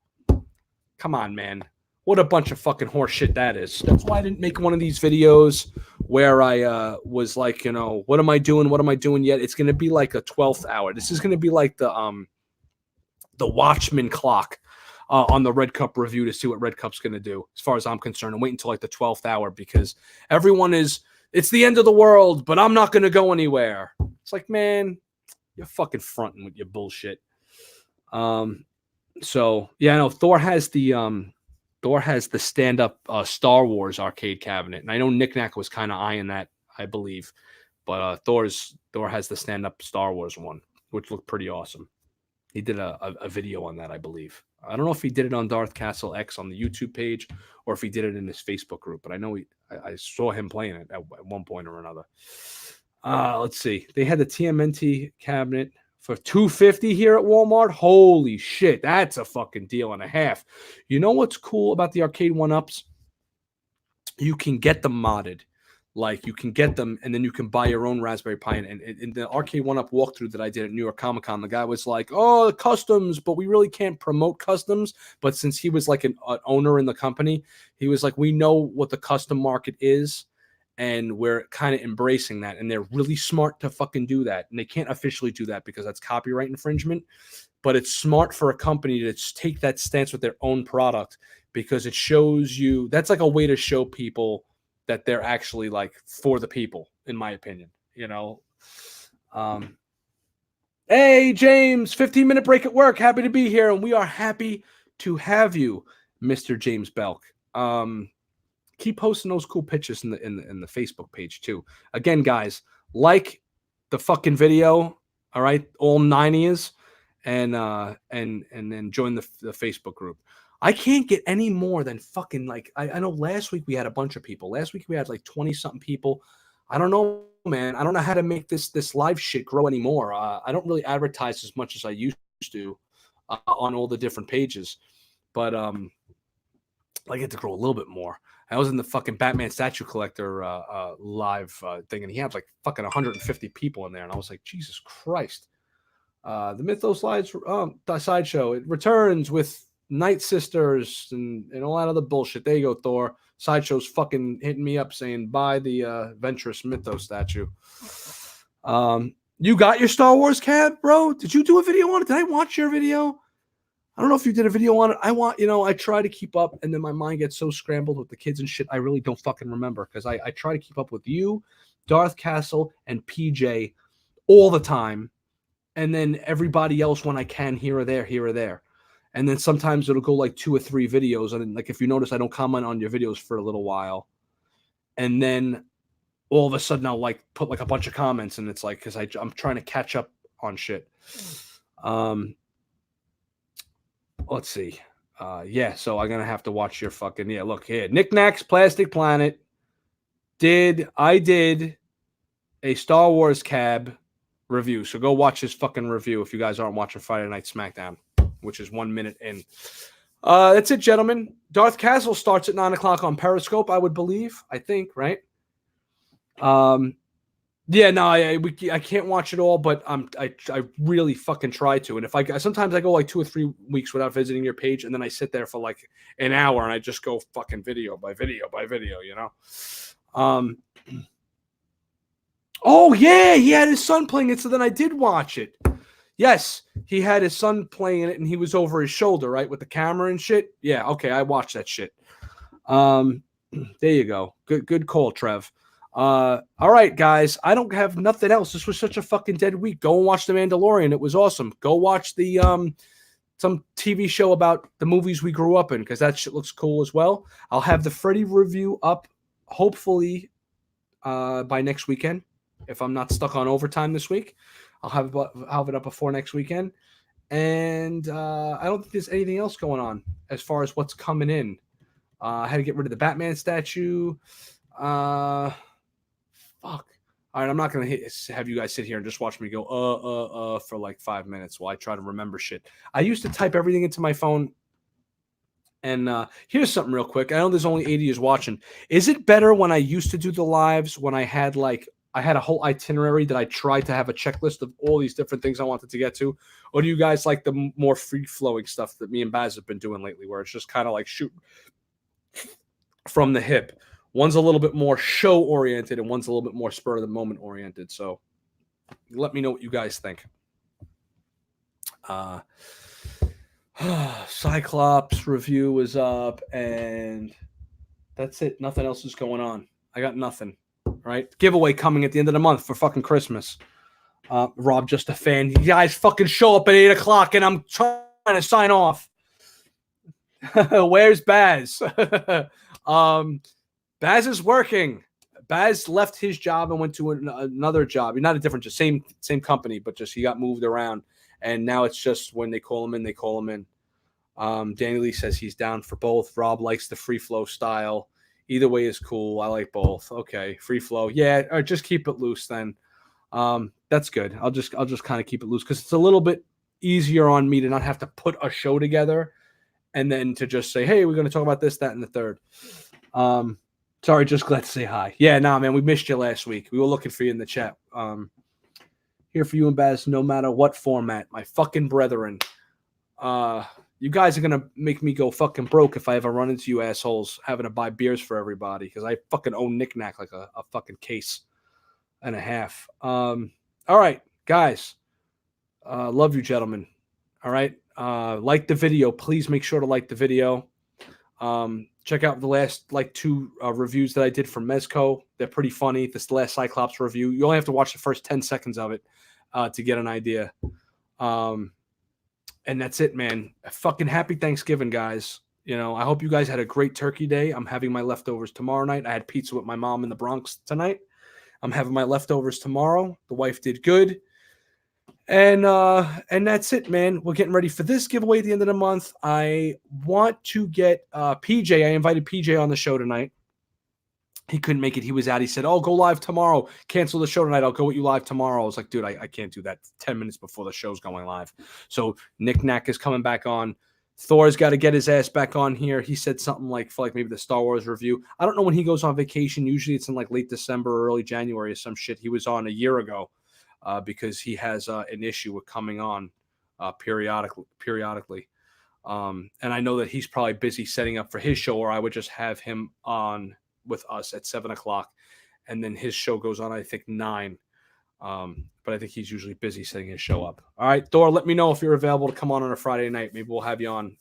Come on, man. What a bunch of fucking horse shit that is. That's why I didn't make one of these videos where I was like, you know, what am I doing? What am I doing yet? It's going to be like a 12th hour. This is going to be like the Watchman clock. on the Red Cup review to see what Red Cup's going to do, as far as I'm concerned, and wait until like the 12th hour, because everyone is, it's the end of the world, but I'm not going to go anywhere. It's like, man, you're fucking fronting with your bullshit. So yeah, no, Thor has the stand-up Star Wars arcade cabinet, and I know Nick Nack was kind of eyeing that, I believe, but Thor has the stand-up Star Wars one, which looked pretty awesome. He did a video on that, I believe. I don't know if he did it on Darth Castle X on the YouTube page or if he did it in his Facebook group, but I know I saw him playing it at one point or another. Let's see. They had the TMNT cabinet for $250 here at Walmart. Holy shit, that's a fucking deal and a half. You know what's cool about the Arcade 1-Ups? You can get them modded. Like, you can get them, and then you can buy your own Raspberry Pi. And in the Arcade 1-Up walkthrough that I did at New York Comic Con, the guy was like, oh, customs, but we really can't promote customs. But since he was like an owner in the company, he was like, we know what the custom market is, and we're kind of embracing that. And they're really smart to fucking do that. And they can't officially do that because that's copyright infringement. But it's smart for a company to take that stance with their own product, because it shows you, that's like a way to show people that they're actually like for the people, in my opinion, you know. Hey, James, 15-minute break at work. Happy to be here. And we are happy to have you, Mr. James Belk. Keep posting those cool pictures in the Facebook page too. Again, guys, like the fucking video. All right. All 90s, and then join the Facebook group. I can't get any more than fucking, like, I know last week we had a bunch of people. Last week we had like 20-something people. I don't know, man. I don't know how to make this live shit grow anymore. I don't really advertise as much as I used to on all the different pages. But I get to grow a little bit more. I was in the fucking Batman statue collector live thing, and he had like fucking 150 people in there. And I was like, Jesus Christ. The Mythos Sideshow, it returns with Night Sisters and all that other bullshit. There you go, Thor. Sideshow's fucking hitting me up saying buy the Ventress Mythos statue. You got your Star Wars cab, bro? Did you do a video on it? Did I watch your video? I don't know if you did a video on it. I try to keep up, and then my mind gets so scrambled with the kids and shit, I really don't fucking remember, because I try to keep up with you, Darth Castle, and PJ all the time, and then everybody else when I can, here or there. And then sometimes it'll go like 2 or 3 videos. And like, if you notice, I don't comment on your videos for a little while. And then all of a sudden I'll like put like a bunch of comments, and it's like, because I'm trying to catch up on shit. Let's see. Yeah, so I'm going to have to watch your fucking, yeah, look here. Nick Nack's Plastic Planet. I did a Star Wars cab review. So go watch his fucking review if you guys aren't watching Friday Night SmackDown, which is 1 minute in. That's it, gentlemen. Darth Castle starts at 9 o'clock on Periscope, I would believe. I think, right? Yeah, no, I can't watch it all, but I really fucking try to. And if sometimes I go like 2 or 3 weeks without visiting your page, and then I sit there for like an hour and I just go fucking video by video, you know? Oh yeah, he had his son playing it, so then I did watch it. Yes, he had his son playing it, and he was over his shoulder, right, with the camera and shit. Yeah, okay, I watched that shit. There you go. Good call, Trev. All right, guys. I don't have nothing else. This was such a fucking dead week. Go and watch The Mandalorian. It was awesome. Go watch the some TV show about the movies we grew up in, because that shit looks cool as well. I'll have the Freddy review up hopefully by next weekend, if I'm not stuck on overtime this week. I'll have it up before next weekend. And I don't think there's anything else going on as far as what's coming in. I had to get rid of the Batman statue. Fuck. All right, I'm not going to have you guys sit here and just watch me go for like 5 minutes while I try to remember shit. I used to type everything into my phone. And here's something real quick. I know there's only 80 is watching. Is it better when I used to do the lives when I had a whole itinerary that I tried to have a checklist of all these different things I wanted to get to? Or do you guys like the more free-flowing stuff that me and Baz have been doing lately, where it's just kind of like shoot from the hip? One's a little bit more show-oriented, and one's a little bit more spur-of-the-moment oriented. So let me know what you guys think. Cyclops review is up, and that's it. Nothing else is going on. I got nothing. Right? Giveaway coming at the end of the month for fucking Christmas. Rob, just a fan. You guys fucking show up at 8 o'clock, and I'm trying to sign off. Where's Baz? Baz is working. Baz left his job and went to another job. Not a different, just same company, but just he got moved around, and now it's just when they call him in, they call him in. Danny Lee says he's down for both. Rob likes the free flow style. Either way is cool. I like both. Okay, free flow. Yeah, or just keep it loose then. That's good. I'll just kind of keep it loose because it's a little bit easier on me to not have to put a show together and then to just say, hey, we're going to talk about this, that, and the third. Sorry, just glad to say hi. Yeah, nah, man, we missed you last week. We were looking for you in the chat. Here for you and Baz, no matter what format, my fucking brethren. You guys are going to make me go fucking broke if I ever run into you assholes having to buy beers for everybody because I fucking own knick-knack like a fucking case and a half. All right, guys. Love you, gentlemen. All right. Like the video. Please make sure to like the video. Check out the last two reviews that I did for Mezco. They're pretty funny. This is the last Cyclops review. You only have to watch the first 10 seconds of it to get an idea. And that's it, man. A fucking happy Thanksgiving, guys. You know, I hope you guys had a great turkey day. I'm having my leftovers tomorrow night. I had pizza with my mom in the Bronx tonight. I'm having my leftovers tomorrow. The wife did good. And that's it, man. We're getting ready for this giveaway at the end of the month. I want to get PJ. I invited PJ on the show tonight. He couldn't make it. He was out. He said, oh, go live tomorrow. Cancel the show tonight. I'll go with you live tomorrow. I was like, dude, I can't do that 10 minutes before the show's going live. So Nick Knack is coming back on. Thor's got to get his ass back on here. He said something for maybe the Star Wars review. I don't know when he goes on vacation. Usually it's in late December or early January or some shit. He was on a year ago because he has an issue with coming on periodically. And I know that he's probably busy setting up for his show, or I would just have him on with us at 7 o'clock. And then his show goes on, I think, 9. But I think he's usually busy setting his show up. All right, Thor, let me know if you're available to come on a Friday night. Maybe we'll have you on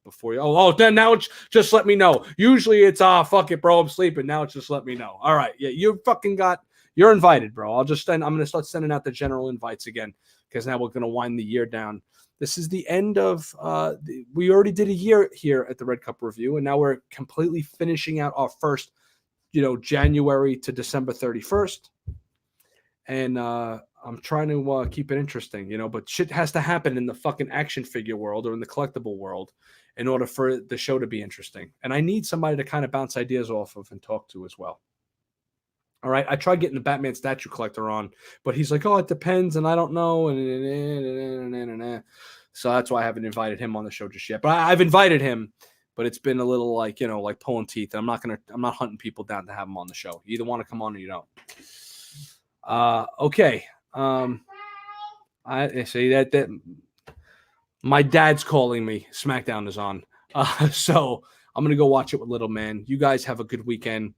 before you. Then now it's just let me know. Usually it's fuck it, bro, I'm sleeping. Now it's just let me know. All right, yeah, you're invited, bro. I'm gonna start sending out the general invites again because now we're gonna wind the year down. This is the end of. We already did a year here at the Red Cup Review, and now we're completely finishing out our first, January to December 31st. And I'm trying to keep it interesting, but shit has to happen in the fucking action figure world or in the collectible world in order for the show to be interesting. And I need somebody to kind of bounce ideas off of and talk to as well. All right. I tried getting the Batman statue collector on, but he's like, oh, it depends. And I don't know. So that's why I haven't invited him on the show just yet. But I've invited him, but it's been a little like pulling teeth. And I'm not hunting people down to have them on the show. You either want to come on or you don't. Okay. I say that my dad's calling me. SmackDown is on. So I'm going to go watch it with little man. You guys have a good weekend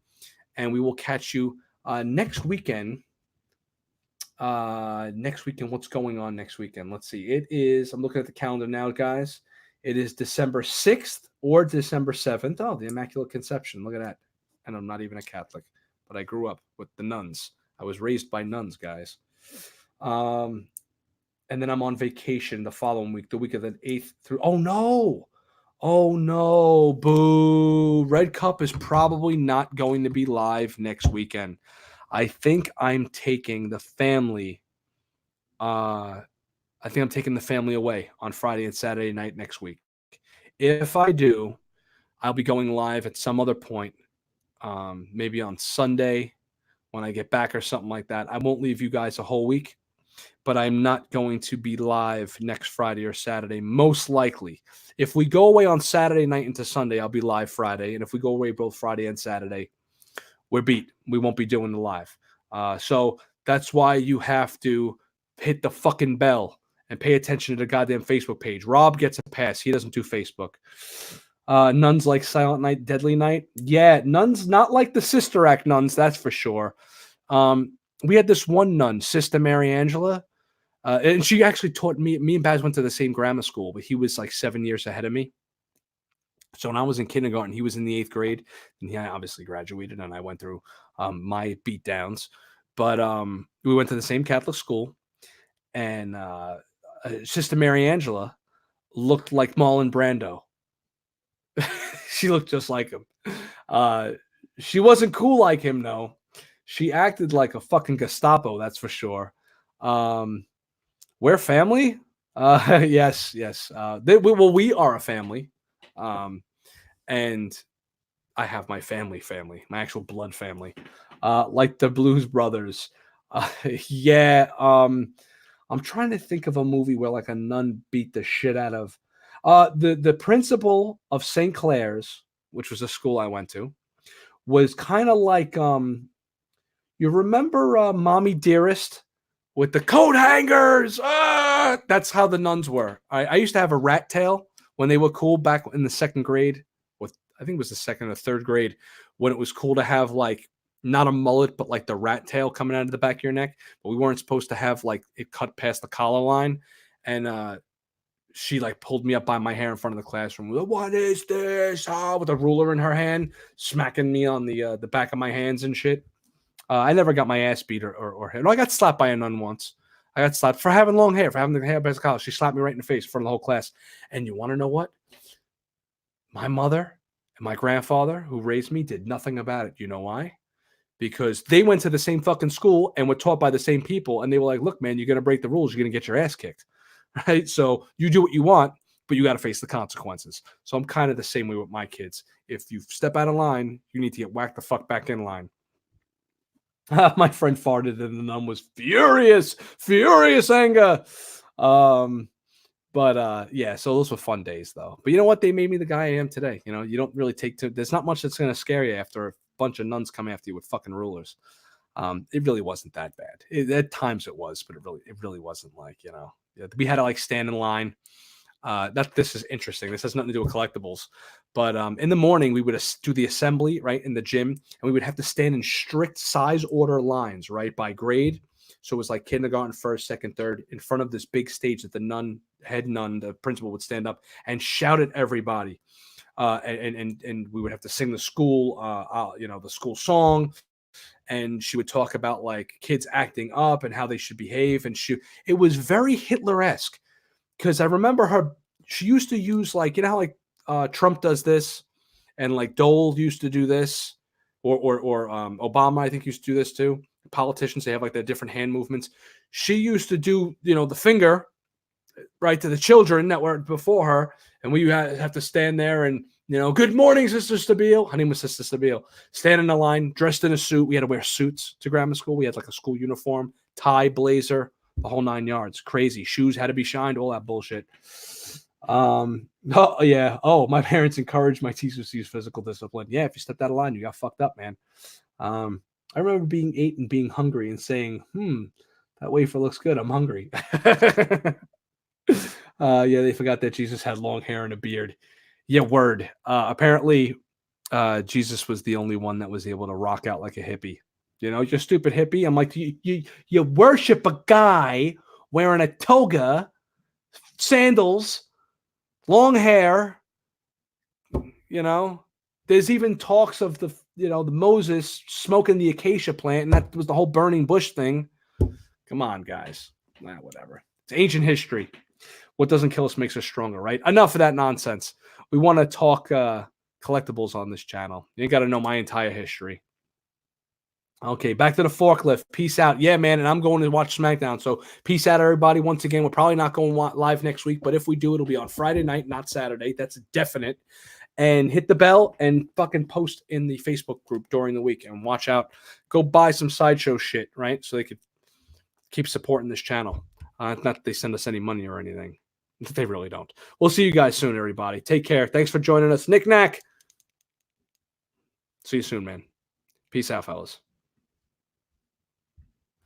and we will catch you next weekend. What's going on next weekend? Let's see. I'm looking at the calendar now, guys. It is December 6th or December 7th. Oh, the Immaculate Conception. Look at that. And I'm not even a Catholic, but I grew up with the nuns. I was raised by nuns, guys. And then I'm on vacation the following week, the week of the 8th through. Oh, no. Boo. Red Cup is probably not going to be live next weekend. I think I'm taking the family. I think I'm taking the family away on Friday and Saturday night next week. If I do, I'll be going live at some other point, maybe on Sunday when I get back or something like that. I won't leave you guys a whole week, but I'm not going to be live next Friday or Saturday, most likely. If we go away on Saturday night into Sunday, I'll be live Friday. And if we go away both Friday and Saturday, we're beat. We won't be doing the live. So that's why you have to hit the fucking bell and pay attention to the goddamn Facebook page. Rob gets a pass. He doesn't do Facebook. Nuns like Silent Night, Deadly Night. Yeah, nuns not like the Sister Act nuns, that's for sure. We had this one nun, Sister Mary Angela. And she actually taught me. Me and Baz went to the same grammar school, but he was like 7 years ahead of me. So when I was in kindergarten, he was in the 8th grade, and he obviously graduated, and I went through my beat downs. But we went to the same Catholic school, and Sister Mary Angela looked like Marlon Brando. She looked just like him. Uh, she wasn't cool like him, though. She acted like a fucking Gestapo, that's for sure. We're family. Yes, yes. Well, we are a family. Um, and I have my family, my actual blood family, like the Blues Brothers. Yeah. I'm trying to think of a movie where like a nun beat the shit out of the principal of St. Clair's, which was a school I went to, was kind of like you remember Mommy Dearest with the coat hangers? That's how the nuns were. I used to have a rat tail when they were cool back in the 2nd grade. With I think it was the 2nd or 3rd grade, when it was cool to have like not a mullet, but like the rat tail coming out of the back of your neck. But we weren't supposed to have like it cut past the collar line. And she like pulled me up by my hair in front of the classroom. What is this? With a ruler in her hand, smacking me on the back of my hands and shit. I never got my ass beat or hit. No, I got slapped by a nun once. I got slapped for having long hair, for having the hair past the collar. She slapped me right in the face in front of the whole class. And you want to know what? My mother and my grandfather, who raised me, did nothing about it. You know why? Because they went to the same fucking school and were taught by the same people. And they were like, look, man, you're going to break the rules. You're going to get your ass kicked. Right? So you do what you want, but you got to face the consequences. So I'm kind of the same way with my kids. If you step out of line, you need to get whacked the fuck back in line. My friend farted and the nun was furious anger. But yeah, so those were fun days though. But you know what? They made me the guy I am today. You know, you don't really there's not much that's gonna scare you after a bunch of nuns come after you with fucking rulers. It really wasn't that bad. At times it was, but it really wasn't like, we had to like stand in line. This is interesting. This has nothing to do with collectibles, but in the morning we would do the assembly right in the gym, and we would have to stand in strict size order lines, right, by grade. So it was like kindergarten, first, second, third, in front of this big stage that the head nun, the principal, would stand up and shout at everybody, and we would have to sing the school, the school song, and she would talk about like kids acting up and how they should behave, and it was very Hitler-esque. Because I remember she used to use like, how like Trump does this, and like Dole used to do this, or Obama, I think, used to do this too. Politicians, they have like their different hand movements. She used to do, the finger right to the children that were before her, and we have to stand there and, good morning, Sister Stabile. Her name was Sister Stabile. Stand in the line, dressed in a suit. We had to wear suits to grammar school. We had like a school uniform, tie, blazer, the whole 9 yards. Crazy. Shoes had to be shined, all that bullshit. Oh yeah. Oh, my parents encouraged my teachers to use physical discipline. Yeah, if you stepped out of line, you got fucked up, man. I remember being 8 and being hungry and saying, that wafer looks good. I'm hungry. Yeah, they forgot that Jesus had long hair and a beard. Yeah, word. Apparently, Jesus was the only one that was able to rock out like a hippie. You're stupid hippie. I'm like, you worship a guy wearing a toga, sandals, long hair. There's even talks of the Moses smoking the acacia plant, and that was the whole burning bush thing. Come on, guys. Whatever. It's ancient history. What doesn't kill us makes us stronger, right? Enough of that nonsense. We want to talk collectibles on this channel. You got to know my entire history. Okay, back to the forklift. Peace out. Yeah, man, and I'm going to watch SmackDown. So peace out, everybody. Once again, we're probably not going live next week, but if we do, it'll be on Friday night, not Saturday. That's definite. And hit the bell and fucking post in the Facebook group during the week, and watch out. Go buy some Sideshow shit, right? So they could keep supporting this channel. Not that they send us any money or anything. They really don't. We'll see you guys soon, everybody. Take care. Thanks for joining us. Knick-knack. See you soon, man. Peace out, fellas.